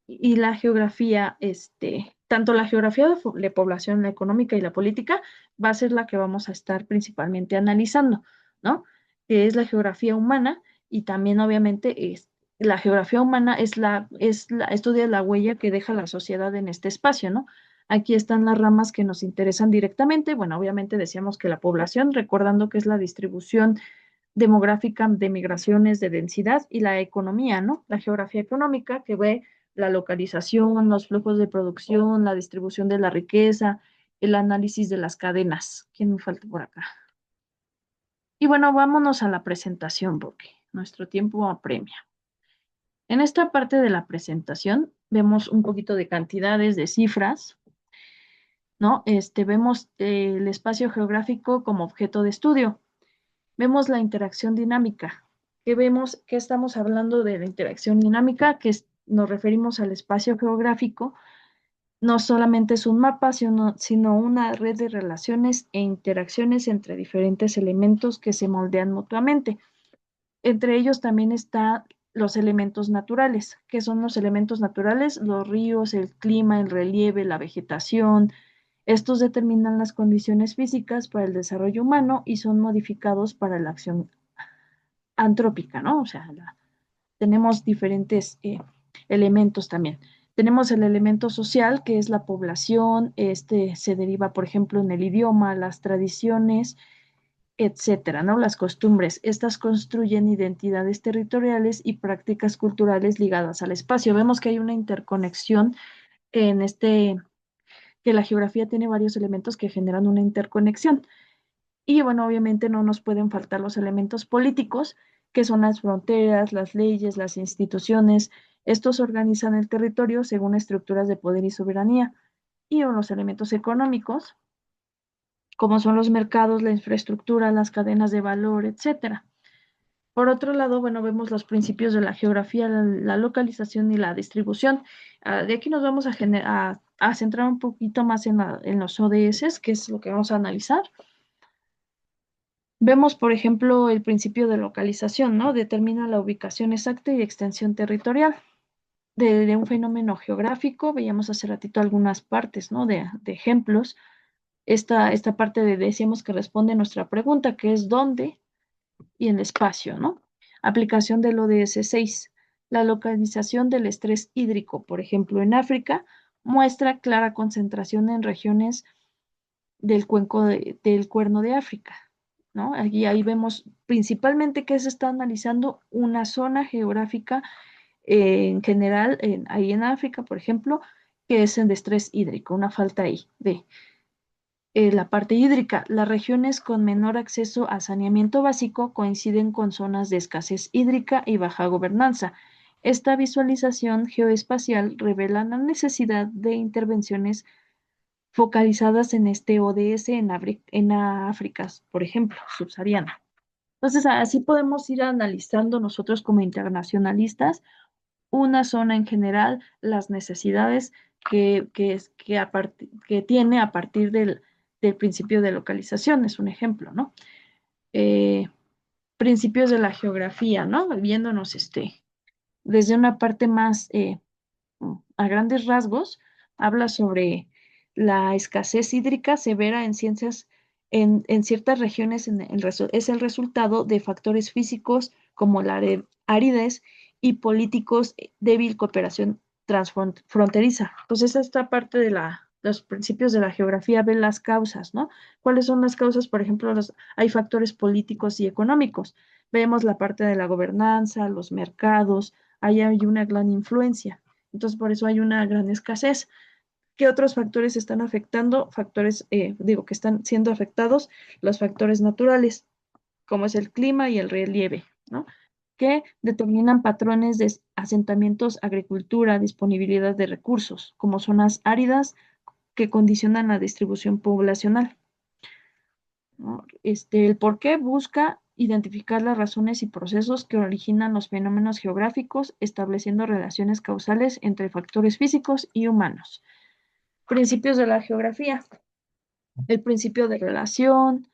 y la geografía, tanto la geografía de población, la económica y la política, va a ser la que vamos a estar principalmente analizando, ¿no? Que es la geografía humana y también obviamente la geografía humana estudia la huella que deja la sociedad en este espacio, ¿no? Aquí están las ramas que nos interesan directamente. Bueno, obviamente decíamos que la población, recordando que es la distribución demográfica de migraciones de densidad y la economía, ¿no? La geografía económica que ve la localización, los flujos de producción, la distribución de la riqueza, el análisis de las cadenas. ¿Quién me falta por acá? Y bueno, vámonos a la presentación porque nuestro tiempo apremia. En esta parte de la presentación vemos un poquito de cantidades, de cifras, ¿no? Vemos el espacio geográfico como objeto de estudio. Vemos la interacción dinámica. ¿Qué estamos hablando de la interacción dinámica? Nos referimos al espacio geográfico. No solamente es un mapa, sino una red de relaciones e interacciones entre diferentes elementos que se moldean mutuamente. Entre ellos también están los elementos naturales. ¿Qué son los elementos naturales? Los ríos, el clima, el relieve, la vegetación, Estos determinan las condiciones físicas para el desarrollo humano y son modificados para la acción antrópica, ¿no? O sea, tenemos diferentes elementos también. Tenemos el elemento social, que es la población, este se deriva, por ejemplo, en el idioma, las tradiciones, etcétera, ¿no? Las costumbres. Estas construyen identidades territoriales y prácticas culturales ligadas al espacio. Vemos que hay una interconexión en que la geografía tiene varios elementos que generan una interconexión. Y bueno, obviamente no nos pueden faltar los elementos políticos, que son las fronteras, las leyes, las instituciones. Estos organizan el territorio según estructuras de poder y soberanía. Y los elementos económicos, como son los mercados, la infraestructura, las cadenas de valor, etcétera. Por otro lado, bueno, vemos los principios de la geografía, la localización y la distribución. De aquí nos vamos a centrar un poquito más en los ODS, que es lo que vamos a analizar. Vemos, por ejemplo, el principio de localización, ¿no? Determina la ubicación exacta y extensión territorial de un fenómeno geográfico. Veíamos hace ratito algunas partes, ¿no? De ejemplos. Esta parte decíamos que responde a nuestra pregunta, que es dónde y en el espacio, ¿no? Aplicación del ODS 6. La localización del estrés hídrico, por ejemplo, en África, muestra clara concentración en regiones del del Cuerno de África, ¿no? Ahí vemos principalmente que se está analizando una zona geográfica en general, ahí en África, por ejemplo, que es en estrés hídrico, una falta ahí de la parte hídrica. Las regiones con menor acceso a saneamiento básico coinciden con zonas de escasez hídrica y baja gobernanza. Esta visualización geoespacial revela la necesidad de intervenciones focalizadas en este ODS en África, por ejemplo, subsahariana. Entonces, así podemos ir analizando nosotros como internacionalistas una zona en general, las necesidades que tiene a partir del principio de localización, es un ejemplo, ¿no? Eh, Principios de la geografía, ¿no? Viéndonos desde una parte más a grandes rasgos, habla sobre la escasez hídrica severa en en ciertas regiones, es el resultado de factores físicos como la aridez y políticos débil cooperación transfronteriza. Entonces, esta parte de los principios de la geografía ve las causas, ¿no? ¿Cuáles son las causas? Por ejemplo, hay factores políticos y económicos. Vemos la parte de la gobernanza, los mercados, ahí hay una gran influencia. Entonces, por eso hay una gran escasez. ¿Qué otros factores están afectando? Que están siendo afectados, los factores naturales, como es el clima y el relieve, ¿no? Que determinan patrones de asentamientos, agricultura, disponibilidad de recursos, como zonas áridas que condicionan la distribución poblacional, ¿no? El por qué busca identificar las razones y procesos que originan los fenómenos geográficos, estableciendo relaciones causales entre factores físicos y humanos. Principios de la geografía. El principio de relación,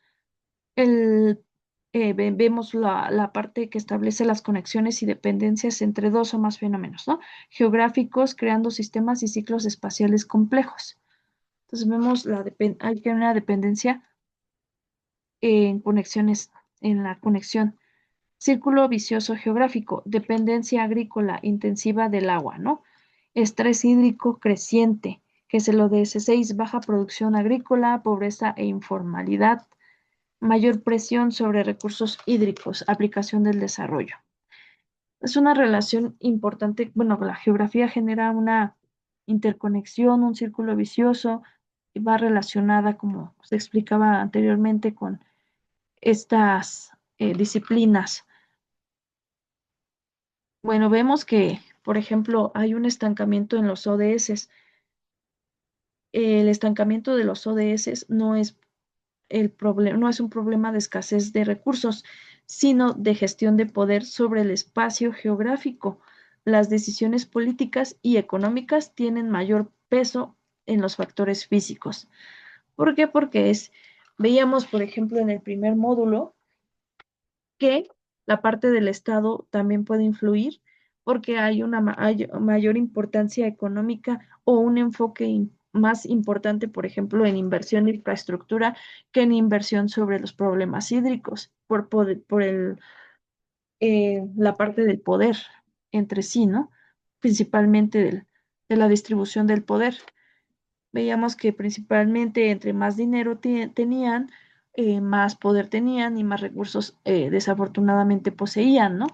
vemos la parte que establece las conexiones y dependencias entre dos o más fenómenos, ¿no? Geográficos, creando sistemas y ciclos espaciales complejos. Entonces vemos hay que una dependencia en conexiones, en la conexión. Círculo vicioso geográfico, dependencia agrícola intensiva del agua, ¿no? Estrés hídrico creciente, que es el ODS 6, baja producción agrícola, pobreza e informalidad, mayor presión sobre recursos hídricos, aplicación del desarrollo. Es una relación importante, bueno, la geografía genera una interconexión, un círculo vicioso, y va relacionada, como se explicaba anteriormente, con estas disciplinas. Bueno, vemos que, por ejemplo, hay un estancamiento en los ODS. El estancamiento de los ODS no es no es un problema de escasez de recursos, sino de gestión de poder sobre el espacio geográfico. Las decisiones políticas y económicas tienen mayor peso en los factores físicos. ¿Por qué? Veíamos, por ejemplo, en el primer módulo, que la parte del Estado también puede influir porque hay una hay mayor importancia económica o un enfoque más importante, por ejemplo, en inversión en infraestructura que en inversión sobre los problemas hídricos, por la parte del poder entre sí, ¿no? Principalmente de la distribución del poder. Veíamos que principalmente entre más dinero tenían, más poder tenían y más recursos desafortunadamente poseían, ¿no?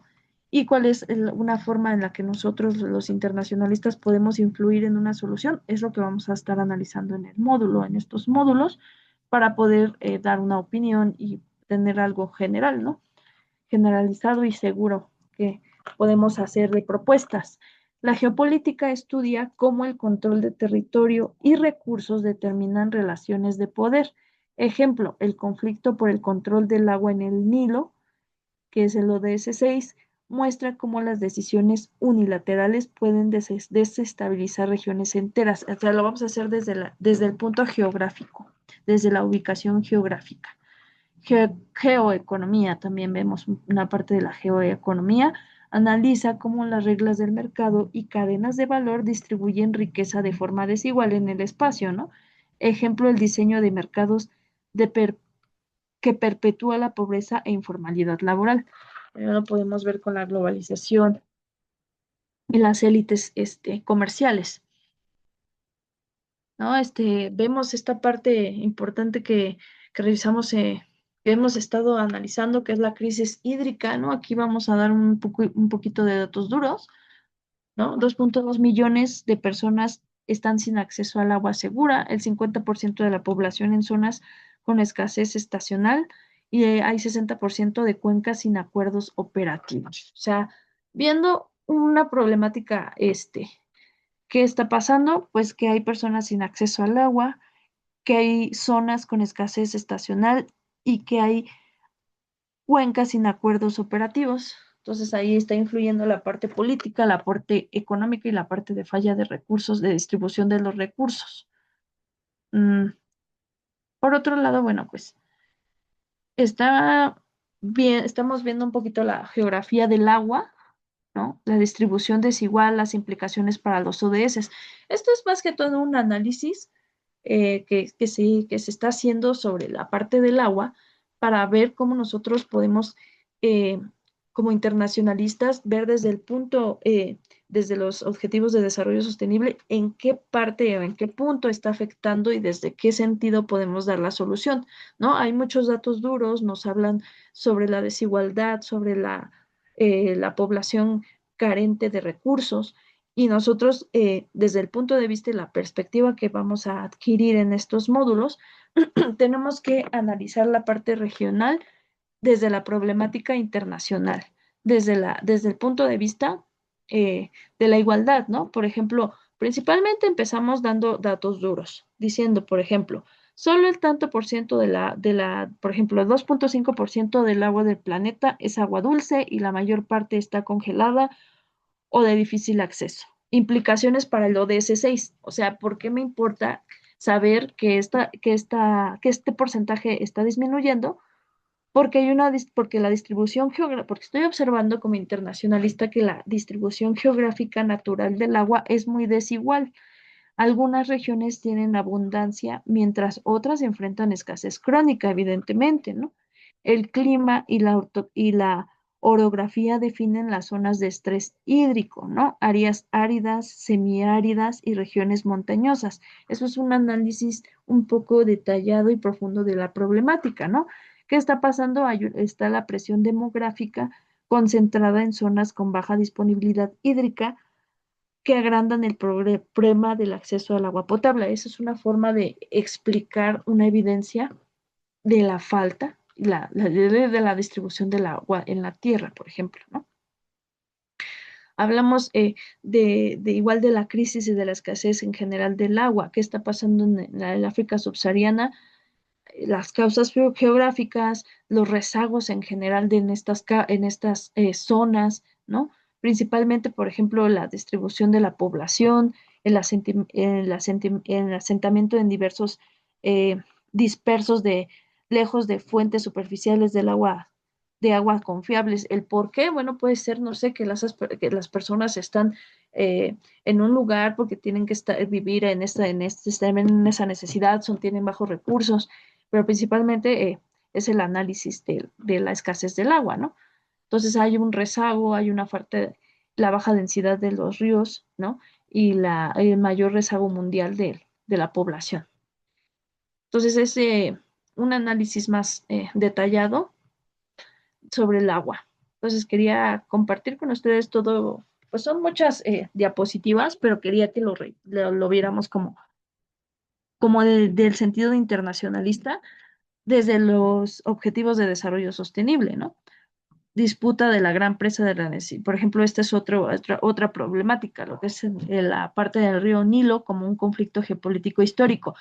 ¿Y cuál es una forma en la que nosotros, los internacionalistas, podemos influir en una solución? Es lo que vamos a estar analizando en el módulo, en estos módulos, para poder dar una opinión y tener algo general, ¿no? Generalizado y seguro que podemos hacer de propuestas. La geopolítica estudia cómo el control de territorio y recursos determinan relaciones de poder. Ejemplo, el conflicto por el control del agua en el Nilo, que es el ODS 6, muestra cómo las decisiones unilaterales pueden desestabilizar regiones enteras. O sea, lo vamos a hacer desde el punto geográfico, desde la ubicación geográfica. Geoeconomía, también vemos una parte de la geoeconomía, analiza cómo las reglas del mercado y cadenas de valor distribuyen riqueza de forma desigual en el espacio, ¿no? Ejemplo, el diseño de mercados de que perpetúa la pobreza e informalidad laboral. Lo podemos ver con la globalización y las élites comerciales. ¿No? Vemos esta parte importante que revisamos, que hemos estado analizando, que es la crisis hídrica, ¿no? Aquí vamos a dar un poquito de datos duros, ¿no? 2.2 millones de personas están sin acceso al agua segura, el 50% de la población en zonas con escasez estacional y hay 60% de cuencas sin acuerdos operativos. O sea, viendo una problemática, ¿qué está pasando? Pues que hay personas sin acceso al agua, que hay zonas con escasez estacional y que hay cuencas sin acuerdos operativos. Entonces ahí está influyendo la parte política, la parte económica y la parte de falla de recursos, de distribución de los recursos. Mm, Por otro lado, bueno, pues está bien, estamos viendo un poquito la geografía del agua, ¿no? La distribución desigual, las implicaciones para los ODS. Esto es más que todo un análisis que se está haciendo sobre la parte del agua para ver cómo nosotros podemos, eh, como internacionalistas, ver desde el punto, desde los objetivos de desarrollo sostenible, en qué parte o en qué punto está afectando y desde qué sentido podemos dar la solución, ¿no? Hay muchos datos duros, nos hablan sobre la desigualdad, sobre la población carente de recursos. Y nosotros, desde el punto de vista y la perspectiva que vamos a adquirir en estos módulos, tenemos que analizar la parte regional desde la problemática internacional, desde el punto de vista de la igualdad, ¿no? Por ejemplo, principalmente empezamos dando datos duros, diciendo, por ejemplo, solo el tanto por ciento por ejemplo, el 2.5% del agua del planeta es agua dulce y la mayor parte está congelada o de difícil acceso. Implicaciones para el ODS 6. O sea, ¿por qué me importa saber que este porcentaje está disminuyendo? Porque porque la distribución geográfica, porque estoy observando como internacionalista que la distribución geográfica natural del agua es muy desigual. Algunas regiones tienen abundancia, mientras otras enfrentan escasez crónica, evidentemente, ¿no? El clima y la orografía definen las zonas de estrés hídrico, ¿no? Áreas áridas, semiáridas y regiones montañosas. Eso es un análisis un poco detallado y profundo de la problemática, ¿no? ¿Qué está pasando? Está la presión demográfica concentrada en zonas con baja disponibilidad hídrica que agrandan el problema del acceso al agua potable. Esa es una forma de explicar una evidencia de la falta de la distribución del agua en la tierra, por ejemplo, ¿no? Hablamos de igual de la crisis y de la escasez en general del agua. ¿Qué está pasando en África subsahariana? Las causas geográficas, los rezagos en general en estas zonas, ¿no? Principalmente, por ejemplo, la distribución de la población, el asentamiento en diversos eh, dispersos lejos de fuentes superficiales de agua confiables. ¿El por qué? Bueno, puede ser, no sé, que las personas están en un lugar porque tienen que vivir en esa necesidad, tienen bajos recursos, pero principalmente es el análisis de la escasez del agua, ¿no? Entonces hay un rezago, hay una la baja densidad de los ríos, ¿no? Y el mayor rezago mundial de la población. Entonces es un análisis más detallado sobre el agua. Entonces quería compartir con ustedes todo, pues son muchas diapositivas, pero quería que lo viéramos como del sentido internacionalista desde los objetivos de desarrollo sostenible, ¿no? Disputa de la gran presa de la Nesi. Por ejemplo, esta es otra problemática, lo que es en la parte del río Nilo como un conflicto geopolítico histórico.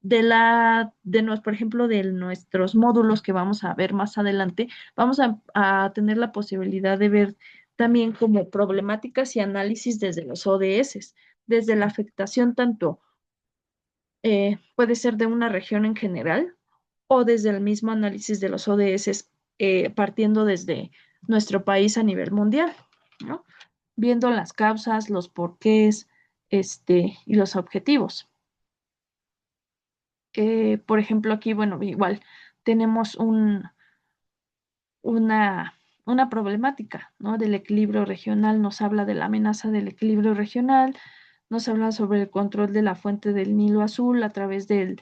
Por ejemplo, de nuestros módulos que vamos a ver más adelante, vamos a tener la posibilidad de ver también como problemáticas y análisis desde los ODS, desde la afectación tanto puede ser de una región en general o desde el mismo análisis de los ODS, partiendo desde nuestro país a nivel mundial, ¿no? Viendo las causas, los porqués, y los objetivos. Por ejemplo, aquí, bueno, igual tenemos una, una problemática, ¿no? Del equilibrio regional, nos habla de la amenaza del equilibrio regional, nos habla sobre el control de la fuente del Nilo Azul a través del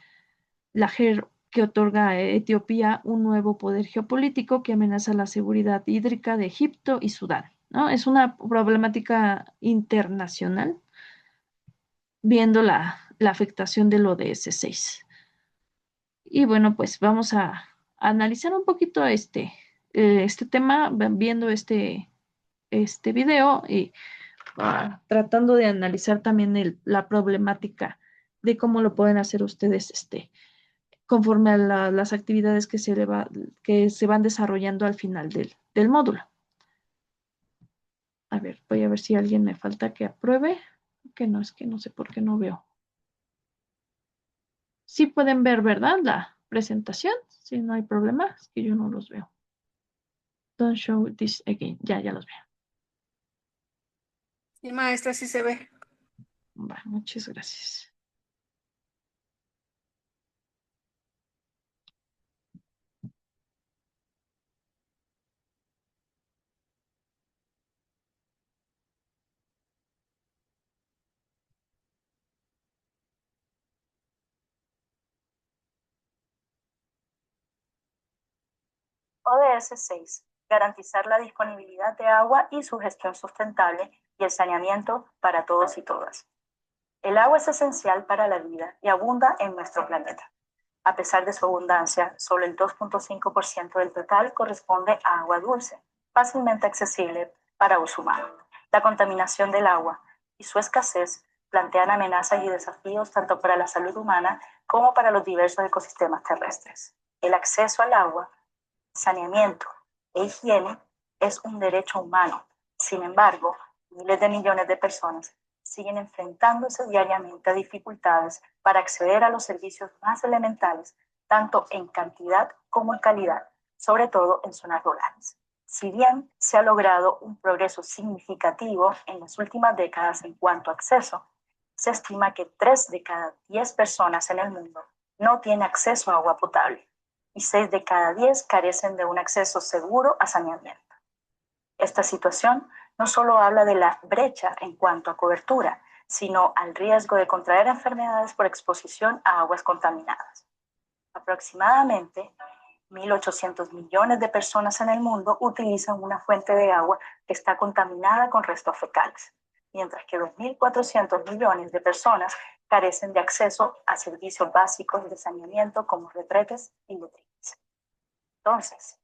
la GER que otorga a Etiopía un nuevo poder geopolítico que amenaza la seguridad hídrica de Egipto y Sudán, ¿no? Es una problemática internacional viendo la afectación del ODS 6. Y bueno, pues vamos a analizar un poquito este tema viendo este video y tratando de analizar también la problemática de cómo lo pueden hacer ustedes conforme a las actividades que se van desarrollando al final del módulo. A ver, voy a ver si alguien me falta que apruebe, es que no sé por qué no veo. Sí pueden ver, ¿verdad? La presentación, si no hay problema, es que yo no los veo. Don't show this again. Ya los veo. Sí, maestra, sí se ve. Va, muchas gracias. ODS 6. Garantizar la disponibilidad de agua y su gestión sustentable y el saneamiento para todos y todas. El agua es esencial para la vida y abunda en nuestro planeta. A pesar de su abundancia, solo el 2.5% del total corresponde a agua dulce, fácilmente accesible para uso humano. La contaminación del agua y su escasez plantean amenazas y desafíos tanto para la salud humana como para los diversos ecosistemas terrestres. El acceso al agua, saneamiento e higiene es un derecho humano. Sin embargo, miles de millones de personas siguen enfrentándose diariamente a dificultades para acceder a los servicios más elementales, tanto en cantidad como en calidad, sobre todo en zonas rurales. Si bien se ha logrado un progreso significativo en las últimas décadas en cuanto a acceso, se estima que 3 de cada 10 personas en el mundo no tienen acceso a agua potable y 6 de cada 10 carecen de un acceso seguro a saneamiento. Esta situación no solo habla de la brecha en cuanto a cobertura, sino al riesgo de contraer enfermedades por exposición a aguas contaminadas. Aproximadamente 1.800 millones de personas en el mundo utilizan una fuente de agua que está contaminada con restos fecales, mientras que 2.400 millones de personas carecen de acceso a servicios básicos de saneamiento como retretes y letrinas. Entonces,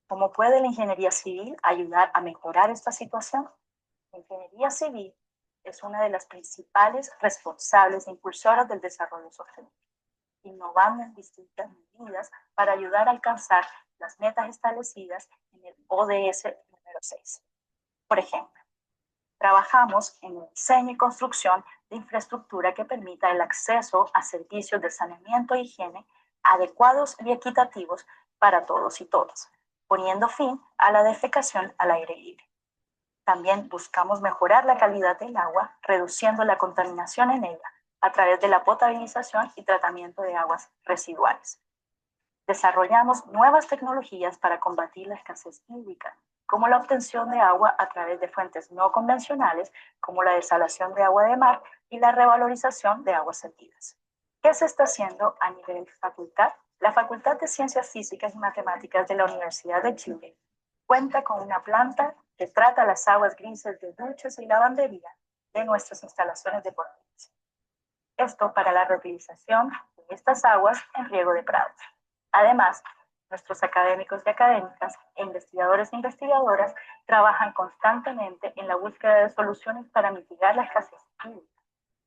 ¿cómo puede la ingeniería civil ayudar a mejorar esta situación? La ingeniería civil es una de las principales responsables e impulsoras del desarrollo sostenible, innovando en distintas medidas para ayudar a alcanzar las metas establecidas en el ODS número 6. Por ejemplo, trabajamos en el diseño y construcción de infraestructura que permita el acceso a servicios de saneamiento e higiene adecuados y equitativos para todos y todas, poniendo fin a la defecación al aire libre. También buscamos mejorar la calidad del agua, reduciendo la contaminación en ella a través de la potabilización y tratamiento de aguas residuales. Desarrollamos nuevas tecnologías para combatir la escasez hídrica, como la obtención de agua a través de fuentes no convencionales, como la desalación de agua de mar y la revalorización de aguas servidas. ¿Qué se está haciendo a nivel facultad? La Facultad de Ciencias Físicas y Matemáticas de la Universidad de Chile cuenta con una planta que trata las aguas grises de duchas y lavandería de nuestras instalaciones deportivas. Esto para la reutilización de estas aguas en riego de prados. Además, nuestros académicos y académicas e investigadores e investigadoras trabajan constantemente en la búsqueda de soluciones para mitigar la escasez hídrica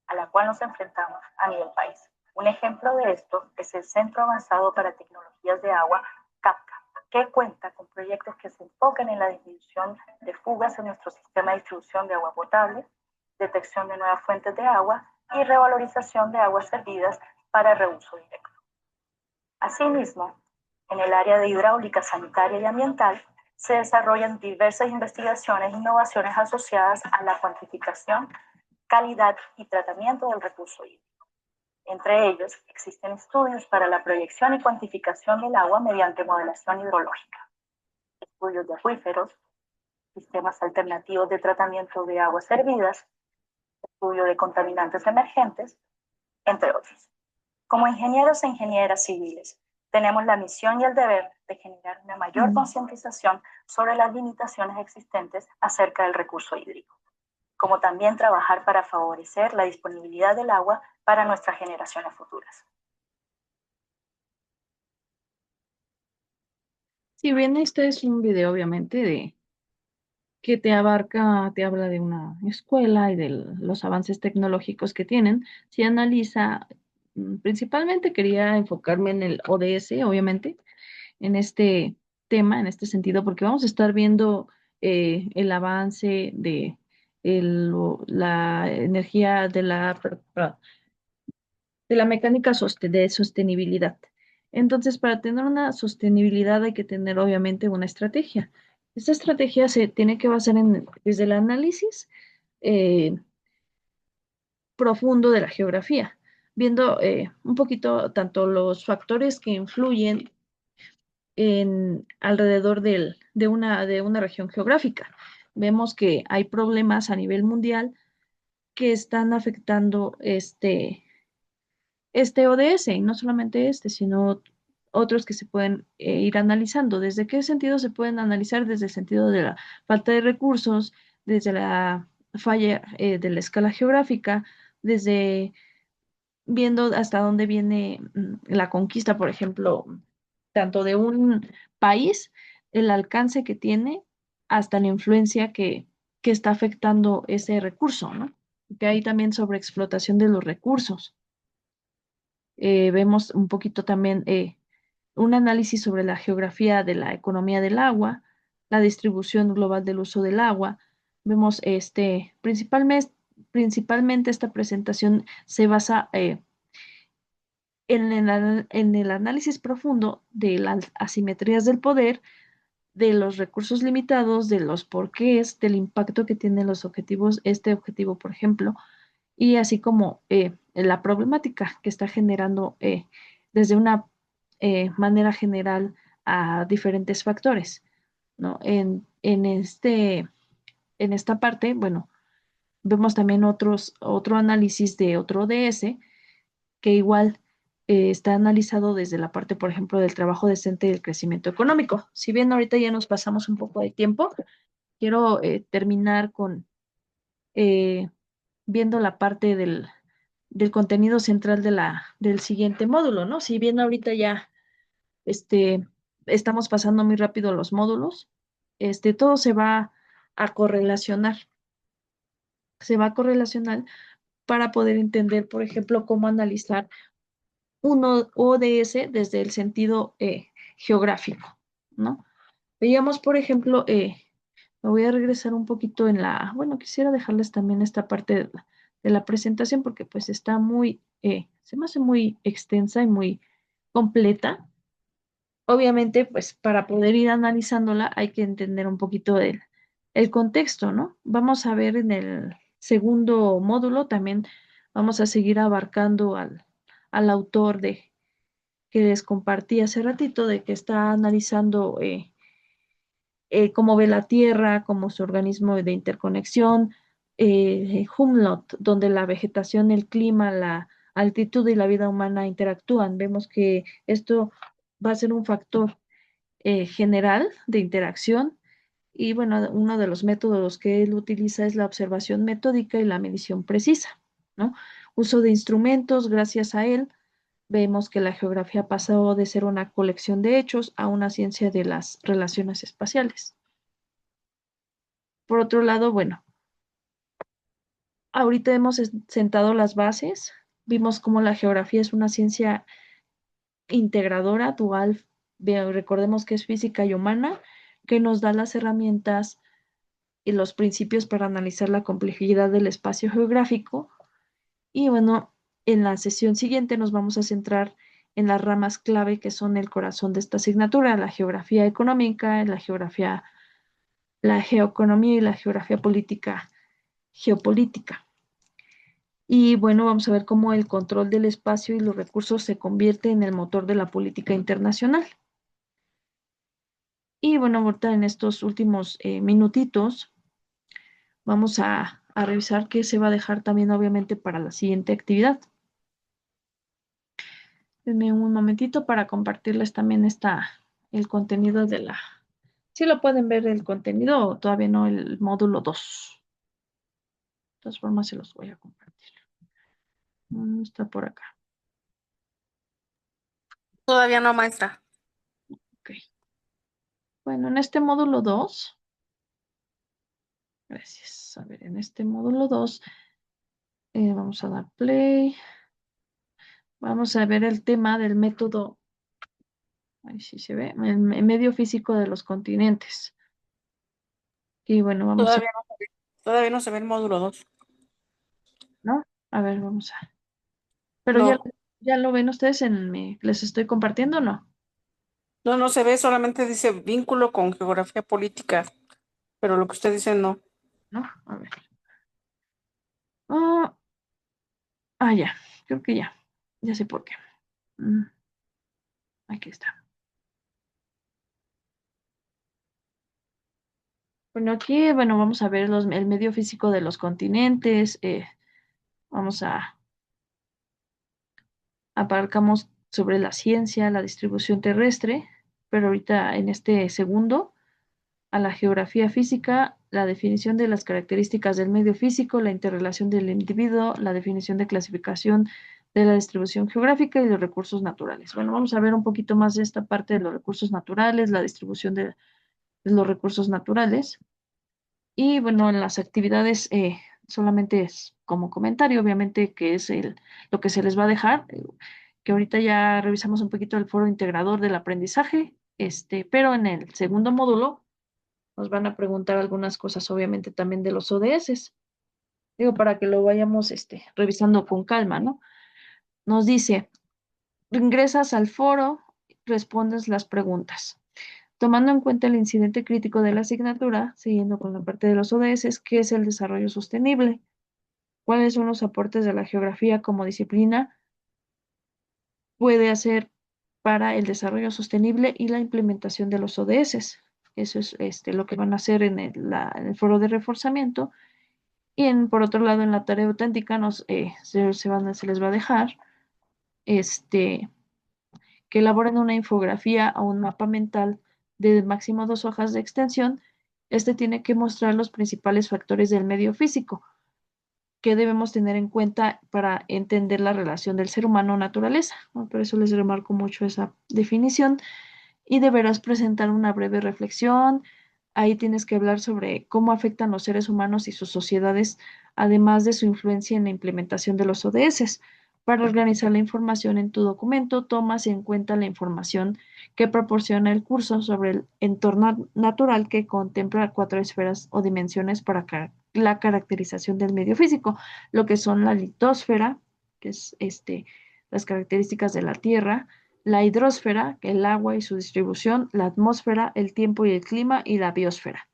a la cual nos enfrentamos a nivel país. Un ejemplo de esto es el Centro Avanzado para Tecnologías de Agua, CAPCA, que cuenta con proyectos que se enfocan en la disminución de fugas en nuestro sistema de distribución de agua potable, detección de nuevas fuentes de agua y revalorización de aguas servidas para reuso directo. Asimismo, en el área de hidráulica sanitaria y ambiental, se desarrollan diversas investigaciones e innovaciones asociadas a la cuantificación, calidad y tratamiento del recurso hídrico. Entre ellos, existen estudios para la proyección y cuantificación del agua mediante modelación hidrológica, estudios de acuíferos, sistemas alternativos de tratamiento de aguas servidas, estudio de contaminantes emergentes, entre otros. Como ingenieros e ingenieras civiles, tenemos la misión y el deber de generar una mayor concientización sobre las limitaciones existentes acerca del recurso hídrico, como también trabajar para favorecer la disponibilidad del agua para nuestras generaciones futuras. Si bien este es un video, obviamente, de que te abarca, te habla de una escuela y de los avances tecnológicos que tienen, si analiza, principalmente quería enfocarme en el ODS, obviamente, en este tema, en este sentido, porque vamos a estar viendo el avance de la energía de la mecánica de sostenibilidad. Entonces, para tener una sostenibilidad hay que tener obviamente una estrategia. Esta estrategia se tiene que basar desde el análisis eh, profundo de la geografía, viendo un poquito tanto los factores que influyen alrededor de una región geográfica. Vemos que hay problemas a nivel mundial que están afectando este ODS, y no solamente este, sino otros que se pueden ir analizando. ¿Desde qué sentido se pueden analizar? Desde el sentido de la falta de recursos, desde la falla de la escala geográfica, desde viendo hasta dónde viene la conquista, por ejemplo, tanto de un país, el alcance que tiene, hasta la influencia que está afectando ese recurso, ¿no? Que hay también sobreexplotación de los recursos. Vemos un poquito también un análisis sobre la geografía de la economía del agua, la distribución global del uso del agua. Vemos principalmente esta presentación se basa en el análisis profundo de las asimetrías del poder, de los recursos limitados, de los porqués, del impacto que tienen los objetivos, este objetivo, por ejemplo, y así como la problemática que está generando desde una manera general a diferentes factores, ¿no? En esta parte, bueno, vemos también otro análisis de otro DS que igual está analizado desde la parte, por ejemplo, del trabajo decente y el crecimiento económico. Si bien ahorita ya nos pasamos un poco de tiempo, quiero terminar con eh, viendo la parte del contenido central del siguiente módulo, ¿no? Si bien ahorita ya este, estamos pasando muy rápido los módulos, todo se va a correlacionar para poder entender, por ejemplo, cómo analizar un ODS desde el sentido geográfico, ¿no? Veíamos, por ejemplo, me voy a regresar un poquito bueno, quisiera dejarles también esta parte de la presentación porque pues está se me hace muy extensa y muy completa. Obviamente, pues para poder ir analizándola hay que entender un poquito el contexto, ¿no? Vamos a ver en el segundo módulo también vamos a seguir abarcando al autor que les compartí hace ratito, de que está analizando cómo ve la Tierra, como su organismo de interconexión, Humboldt, donde la vegetación, el clima, la altitud y la vida humana interactúan. Vemos que esto va a ser un factor general de interacción. Y bueno, uno de los métodos que él utiliza es la observación metódica y la medición precisa, ¿no? Uso de instrumentos, gracias a él, vemos que la geografía pasó de ser una colección de hechos a una ciencia de las relaciones espaciales. Por otro lado, bueno, ahorita hemos sentado las bases, vimos cómo la geografía es una ciencia integradora, dual, recordemos que es física y humana, que nos da las herramientas y los principios para analizar la complejidad del espacio geográfico. Y bueno, en la sesión siguiente nos vamos a centrar en las ramas clave que son el corazón de esta asignatura, la geografía económica, la geoeconomía y la geografía política, geopolítica. Y bueno, vamos a ver cómo el control del espacio y los recursos se convierte en el motor de la política internacional. Y bueno, ahorita en estos últimos minutitos vamos a revisar qué se va a dejar también obviamente para la siguiente actividad. Denme un momentito para compartirles también el contenido de la... Sí lo pueden ver el contenido o todavía no el módulo 2. De todas formas se los voy a compartir. Está por acá. Todavía no, maestra. Ok. Bueno, en este módulo 2, gracias. A ver, en este módulo 2 vamos a dar play. Vamos a ver el tema del método, ahí sí se ve, el medio físico de los continentes. Y bueno, vamos a, Todavía no se ve el módulo 2. ¿no? A ver, vamos a. Pero ya, No, ya lo ven ustedes les estoy compartiendo, ¿o no? no se ve, solamente dice vínculo con geografía política, pero lo que usted dice no. ¿No? A ver. Ah, ya, creo que ya. Ya sé por qué. Mm, Aquí está. Bueno, aquí, bueno, vamos a ver el medio físico de los continentes. Vamos abarcamos sobre la ciencia, la distribución terrestre, pero ahorita en este segundo, a la geografía física, la definición de las características del medio físico, la interrelación del individuo, la definición de clasificación de la distribución geográfica y los recursos naturales. Bueno, vamos a ver un poquito más de esta parte de los recursos naturales, la distribución de los recursos naturales. Y bueno, en las actividades solamente es como comentario, obviamente, que es lo que se les va a dejar, que ahorita ya revisamos un poquito el foro integrador del aprendizaje, pero en el segundo módulo nos van a preguntar algunas cosas, obviamente, también de los ODS. Digo, para que lo vayamos revisando con calma, ¿no? Nos dice, ingresas al foro, respondes las preguntas. Tomando en cuenta el incidente crítico de la asignatura, siguiendo con la parte de los ODS, ¿qué es el desarrollo sostenible? ¿Cuáles son los aportes de la geografía como disciplina puede hacer para el desarrollo sostenible y la implementación de los ODS? Eso es lo que van a hacer en en el foro de reforzamiento. Y por otro lado, en la tarea auténtica se les va a dejar este, que elaboren una infografía o un mapa mental de máximo 2 hojas de extensión. Tiene que mostrar los principales factores del medio físico que debemos tener en cuenta para entender la relación del ser humano-naturaleza, ¿no? Por eso les remarco mucho esa definición. Y deberás presentar una breve reflexión. Ahí tienes que hablar sobre cómo afectan los seres humanos y sus sociedades, además de su influencia en la implementación de los ODS. Para organizar la información en tu documento, tomas en cuenta la información que proporciona el curso sobre el entorno natural que contempla 4 esferas o dimensiones para la caracterización del medio físico, lo que son la litosfera, que es las características de la Tierra, la hidrosfera, el agua y su distribución, la atmósfera, el tiempo y el clima, y la biosfera.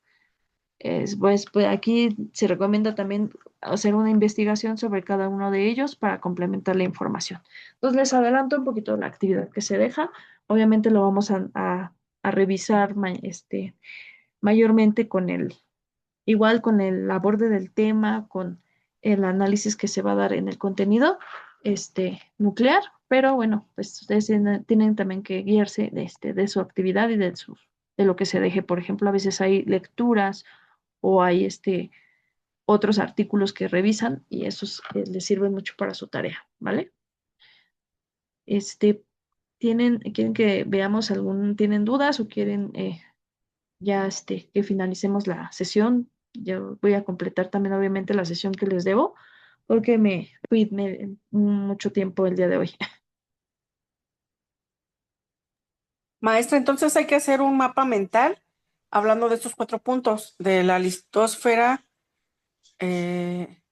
Pues aquí se recomienda también hacer una investigación sobre cada uno de ellos para complementar la información. Entonces les adelanto un poquito la actividad que se deja. Obviamente lo vamos a revisar mayormente igual con el aborde del tema, con el análisis que se va a dar en el contenido nuclear, pero bueno, pues ustedes tienen también que guiarse de su actividad y de lo que se deje. Por ejemplo, a veces hay lecturas o hay otros artículos que revisan y esos les sirven mucho para su tarea, ¿vale? Este, ¿quieren que veamos tienen dudas o quieren ya que finalicemos la sesión? Yo voy a completar también obviamente la sesión que les debo porque me fui mucho tiempo el día de hoy. Maestra, entonces hay que hacer un mapa mental hablando de estos 4 puntos, de la listósfera,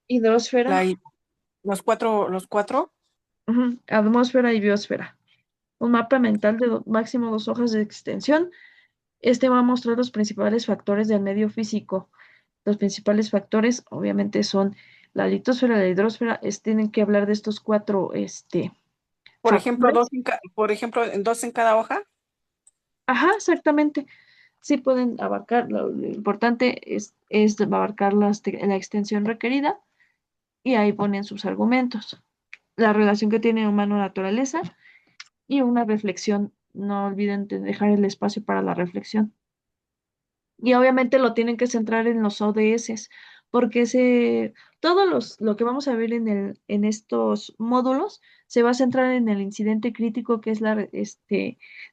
Hidrosfera, la, hi- los cuatro. ujú, atmósfera y biosfera. Un mapa mental de máximo 2 hojas de extensión. Este va a mostrar los principales factores del medio físico. Los principales factores, obviamente, son la litosfera, la hidrosfera. Tienen que hablar de estos cuatro Por ejemplo, factores. en dos en cada hoja. Ajá, exactamente. Sí pueden abarcar, lo importante es abarcar la extensión requerida y ahí ponen sus argumentos. La relación que tiene humano-naturaleza y una reflexión. No olviden de dejar el espacio para la reflexión. Y obviamente lo tienen que centrar en los ODS, porque lo que vamos a ver en estos módulos se va a centrar en el incidente crítico, que es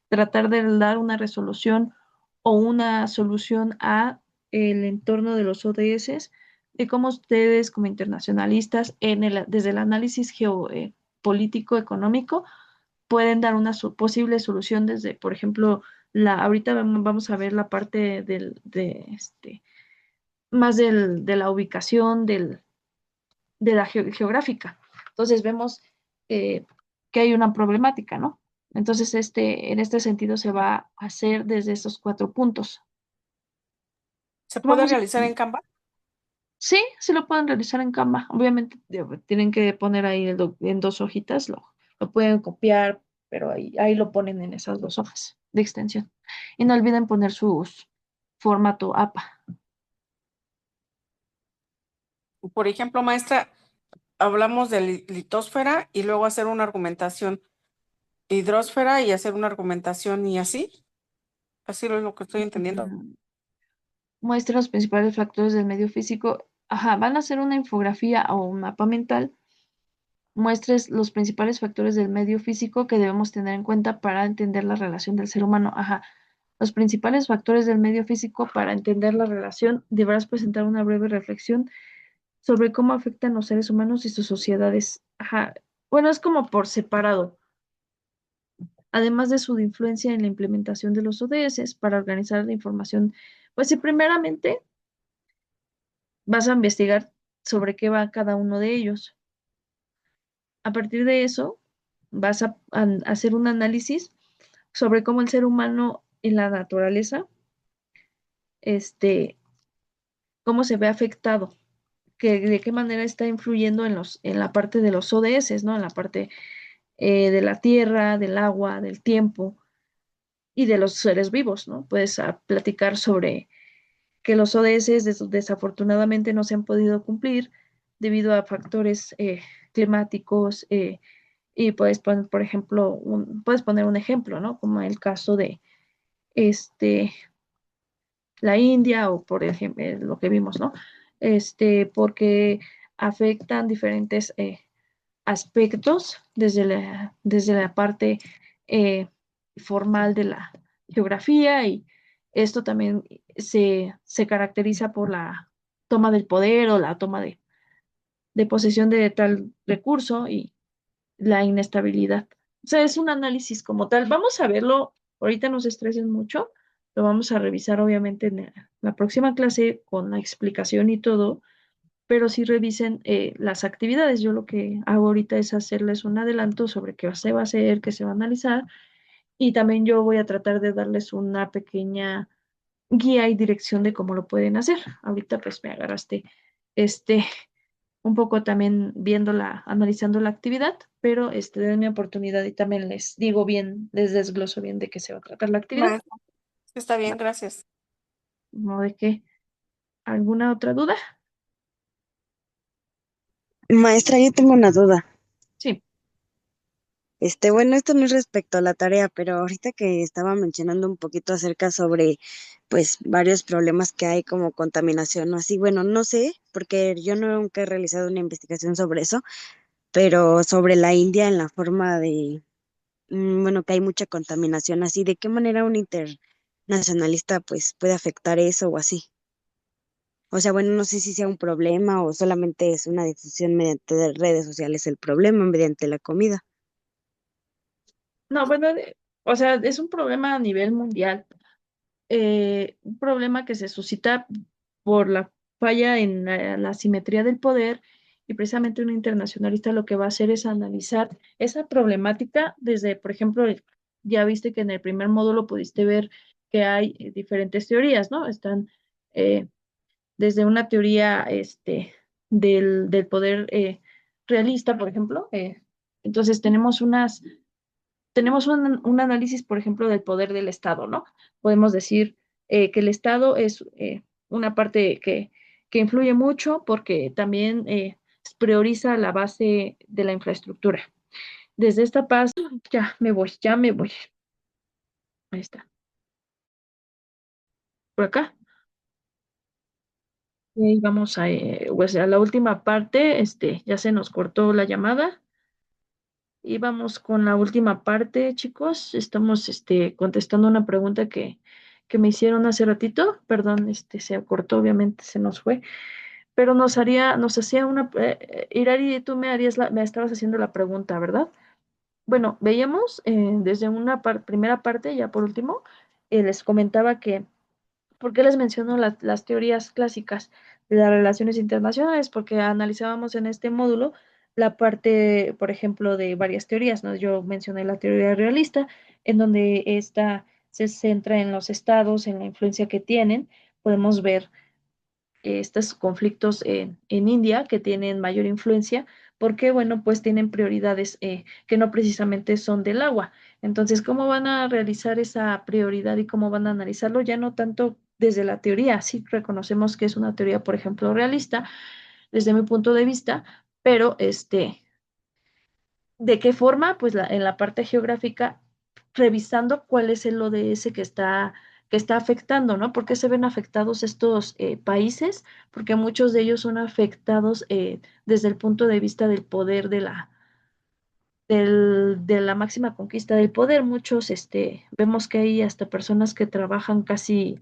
tratar de dar una resolución o una solución a el entorno de los ODS, de cómo ustedes como internacionalistas, desde el análisis geopolítico económico, pueden dar una posible solución desde, por ejemplo, ahorita vamos a ver la parte más de la ubicación de la geográfica. Entonces vemos eh, que hay una problemática, ¿no? Entonces, en este sentido se va a hacer desde esos 4 puntos. ¿Se puede Vamos a, realizar en Canva? sí, sí lo pueden realizar en Canva. Obviamente tienen que poner ahí en 2 hojitas, lo pueden copiar, pero ahí lo ponen en esas 2 hojas de extensión. Y no olviden poner su formato APA. Por ejemplo, maestra, hablamos de litósfera y luego hacer una argumentación hidrósfera y hacer una argumentación y así. Así es lo que estoy entendiendo. Muestra los principales factores del medio físico. Ajá, van a hacer una infografía o un mapa mental. Muestres los principales factores del medio físico que debemos tener en cuenta para entender la relación del ser humano. Ajá, los principales factores del medio físico para entender la relación. Deberás presentar una breve reflexión sobre cómo afectan los seres humanos y sus sociedades. Ajá, bueno, es como por separado. Además de su influencia en la implementación de los ODS para organizar la información. Pues si primeramente vas a investigar sobre qué va cada uno de ellos. A partir de eso, vas a hacer un análisis sobre cómo el ser humano en la naturaleza, este, cómo se ve afectado, de qué manera está influyendo en la parte de los ODS, ¿no? En la parte de la tierra, del agua, del tiempo y de los seres vivos, ¿no? Puedes platicar sobre que los ODS desafortunadamente no se han podido cumplir debido a factores climáticos, y puedes poner, por ejemplo, puedes poner un ejemplo, ¿no? Como el caso de este, la India o por ejemplo lo que vimos, ¿no? Porque afectan diferentes aspectos desde la parte eh, formal de la geografía, y esto también se caracteriza por la toma del poder o la toma de posesión de tal recurso y la inestabilidad. O sea, es un análisis como tal. Vamos a verlo, ahorita no se estresen mucho, lo vamos a revisar obviamente en la próxima clase con la explicación y todo, pero sí revisen las actividades. Yo lo que hago ahorita es hacerles un adelanto sobre qué se va a hacer, qué se va a analizar, y también yo voy a tratar de darles una pequeña guía y dirección de cómo lo pueden hacer. Ahorita pues me agarraste este un poco también analizando la actividad, pero denme oportunidad y también les digo bien, les desgloso bien de qué se va a tratar la actividad. Maestra, está bien, gracias. No de qué. ¿Alguna otra duda? Maestra, yo tengo una duda. Sí. Bueno, esto no es respecto a la tarea, pero ahorita que estaba mencionando un poquito acerca sobre, pues, varios problemas que hay como contaminación o así, bueno, no sé, porque yo nunca he realizado una investigación sobre eso, pero sobre la India en la forma de, bueno, que hay mucha contaminación así, ¿de qué manera un internacionalista, pues, puede afectar eso o así? O sea, bueno, no sé si sea un problema o solamente es una difusión mediante redes sociales el problema, mediante la comida. No, bueno, o sea, es un problema a nivel mundial. Un problema que se suscita por la falla en la simetría del poder y precisamente un internacionalista lo que va a hacer es analizar esa problemática desde, por ejemplo, ya viste que en el primer módulo pudiste ver que hay diferentes teorías, ¿no? Están eh, desde una teoría del poder realista, por ejemplo. Entonces tenemos un análisis, por ejemplo, del poder del Estado, ¿no? Podemos decir que el Estado es una parte que influye mucho porque también prioriza la base de la infraestructura. Desde esta paz, ya me voy. Ahí está. Por acá. Y vamos pues a la última parte, ya se nos cortó la llamada. Y vamos con la última parte, chicos. Estamos contestando una pregunta que me hicieron hace ratito. Perdón, se cortó, obviamente se nos fue. Pero nos hacía una, Irari, tú me estabas haciendo la pregunta, ¿verdad? Bueno, veíamos desde una primera parte, ya por último, les comentaba que ¿por qué les menciono las teorías clásicas de las relaciones internacionales? Porque analizábamos en este módulo la parte, por ejemplo, de varias teorías, ¿no? Yo mencioné la teoría realista, en donde esta se centra en los estados, en la influencia que tienen. Podemos ver estos conflictos en India que tienen mayor influencia, porque, bueno, pues tienen prioridades que no precisamente son del agua. Entonces, ¿cómo van a realizar esa prioridad y cómo van a analizarlo? Ya no tanto desde la teoría, sí reconocemos que es una teoría, por ejemplo, realista, desde mi punto de vista, pero ¿de qué forma? Pues en la parte geográfica, revisando cuál es el ODS que está afectando, ¿no? ¿Por qué se ven afectados estos países? Porque muchos de ellos son afectados desde el punto de vista del poder de la máxima conquista del poder. Muchos, vemos que hay hasta personas que trabajan casi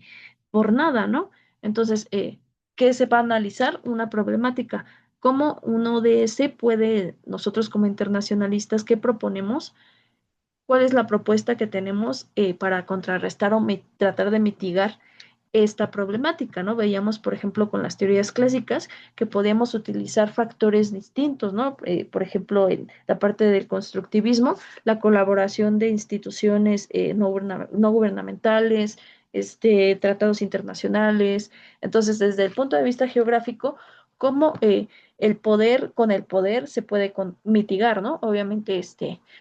por nada, ¿no? Entonces, ¿qué se va a analizar? Una problemática. ¿Cómo un ODS puede, nosotros como internacionalistas, qué proponemos? ¿Cuál es la propuesta que tenemos para contrarrestar o tratar de mitigar esta problemática, ¿no? Veíamos, por ejemplo, con las teorías clásicas que podíamos utilizar factores distintos, ¿no? Por ejemplo, en la parte del constructivismo, la colaboración de instituciones no gubernamentales, tratados internacionales. Entonces, desde el punto de vista geográfico, cómo el poder con el poder se puede mitigar, ¿no? Obviamente,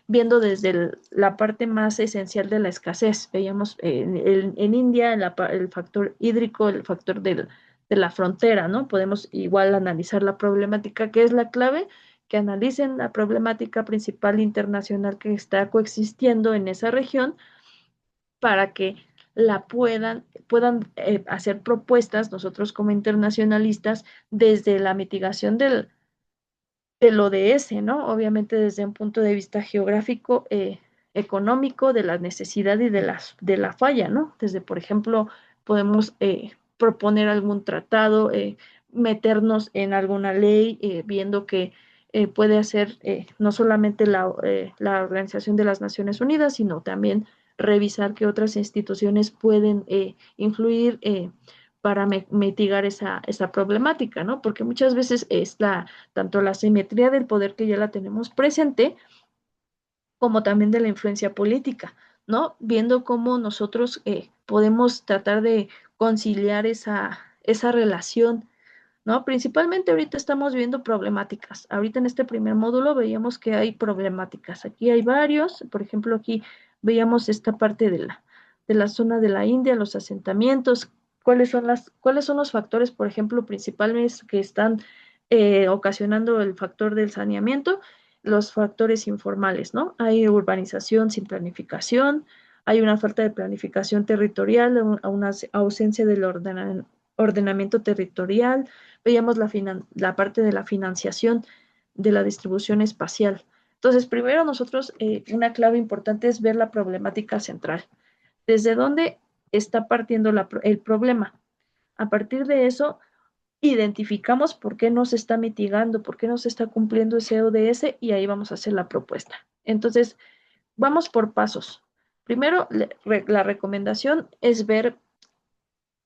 viendo desde la parte más esencial de la escasez. Veíamos en India el factor hídrico, el factor de la frontera, ¿no? Podemos igual analizar la problemática, que es la clave, que analicen la problemática principal internacional que está coexistiendo en esa región para que puedan hacer propuestas nosotros como internacionalistas desde la mitigación del ODS, ¿no? Obviamente desde un punto de vista geográfico, económico, de la necesidad y de la falla, ¿no? Desde, por ejemplo, podemos proponer algún tratado, meternos en alguna ley, viendo que puede hacer no solamente la Organización de las Naciones Unidas, sino también revisar que otras instituciones pueden influir para mitigar esa problemática, ¿no? Porque muchas veces es tanto la simetría del poder que ya la tenemos presente, como también de la influencia política. ¿no? Viendo cómo nosotros podemos tratar de conciliar esa relación, ¿no? Principalmente ahorita estamos viendo problemáticas. Ahorita en este primer módulo veíamos que hay problemáticas. Aquí hay varios, por ejemplo, aquí veíamos esta parte de la zona de la India, los asentamientos, cuáles son los factores, por ejemplo, principales que están ocasionando el factor del saneamiento, los factores informales, ¿no? Hay urbanización sin planificación, hay una falta de planificación territorial, una ausencia del ordenamiento territorial, veíamos la parte de la financiación de la distribución espacial. Entonces, primero nosotros, una clave importante es ver la problemática central. ¿Desde dónde está partiendo el problema? A partir de eso, identificamos por qué no se está mitigando, por qué no se está cumpliendo ese ODS y ahí vamos a hacer la propuesta. Entonces, vamos por pasos. Primero, la recomendación es ver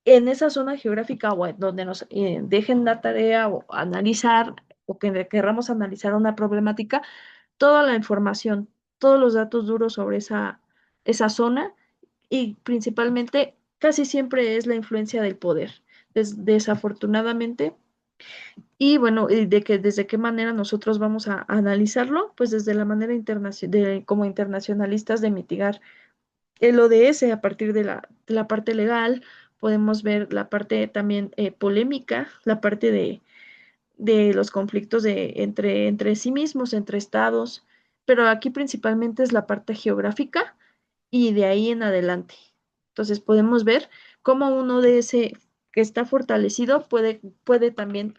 en esa zona geográfica o donde nos dejen la tarea o analizar o que querramos analizar una problemática, toda la información, todos los datos duros sobre esa zona y principalmente casi siempre es la influencia del poder. Desafortunadamente, y bueno, desde qué manera nosotros vamos a analizarlo, pues desde la manera como internacionalistas de mitigar el ODS a partir de la parte legal, podemos ver la parte también polémica, la parte de los conflictos entre sí mismos, entre estados, pero aquí principalmente es la parte geográfica y de ahí en adelante. Entonces podemos ver cómo uno de ese que está fortalecido puede también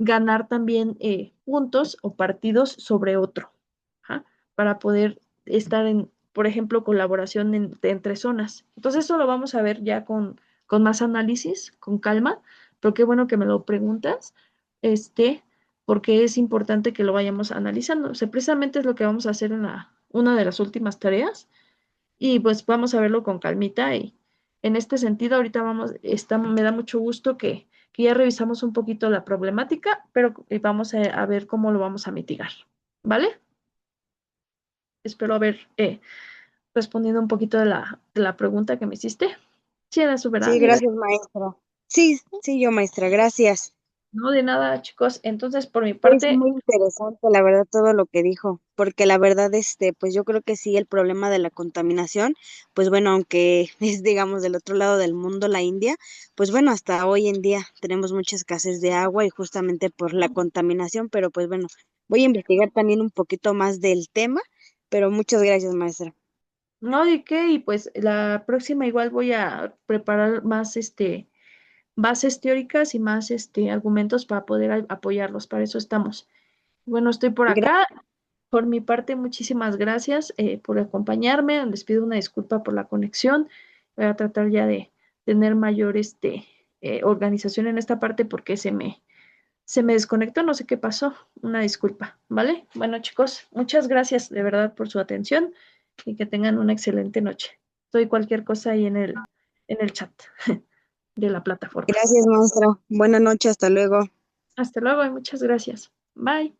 ganar también puntos o partidos sobre otro, ¿ja? Para poder estar en, por ejemplo, colaboración entre zonas. Entonces, eso lo vamos a ver ya con más análisis, con calma, pero qué bueno que me lo preguntas, porque es importante que lo vayamos analizando. O sea, precisamente es lo que vamos a hacer en una de las últimas tareas y pues vamos a verlo con calmita y en este sentido ahorita me da mucho gusto que ya revisamos un poquito la problemática, pero vamos a ver cómo lo vamos a mitigar, ¿vale? Espero haber respondido un poquito de la pregunta que me hiciste. Sí, era su verdad, Sí, gracias, maestra. Sí, sí, yo, maestra, gracias. no de nada, chicos. Entonces, por mi Es parte, muy interesante, la verdad, todo lo que dijo, porque la verdad, pues yo creo que sí, el problema de la contaminación, pues bueno, aunque es, digamos, del otro lado del mundo, la India, pues bueno, hasta hoy en día tenemos mucha escasez de agua y justamente por la contaminación, pero pues bueno, voy a investigar también un poquito más del tema, pero muchas gracias, maestra. no de qué, y pues la próxima igual voy a preparar más bases teóricas y más argumentos para poder apoyarlos. Para eso estamos. Bueno, estoy por acá. Por mi parte, muchísimas gracias por acompañarme. Les pido una disculpa por la conexión. Voy a tratar ya de tener mayor organización en esta parte porque se me desconectó, no sé qué pasó. Una disculpa, ¿vale? Bueno, chicos, muchas gracias de verdad por su atención y que tengan una excelente noche. Estoy cualquier cosa ahí en el chat de la plataforma. Gracias, maestra. Buenas noches, hasta luego. Hasta luego y muchas gracias. Bye.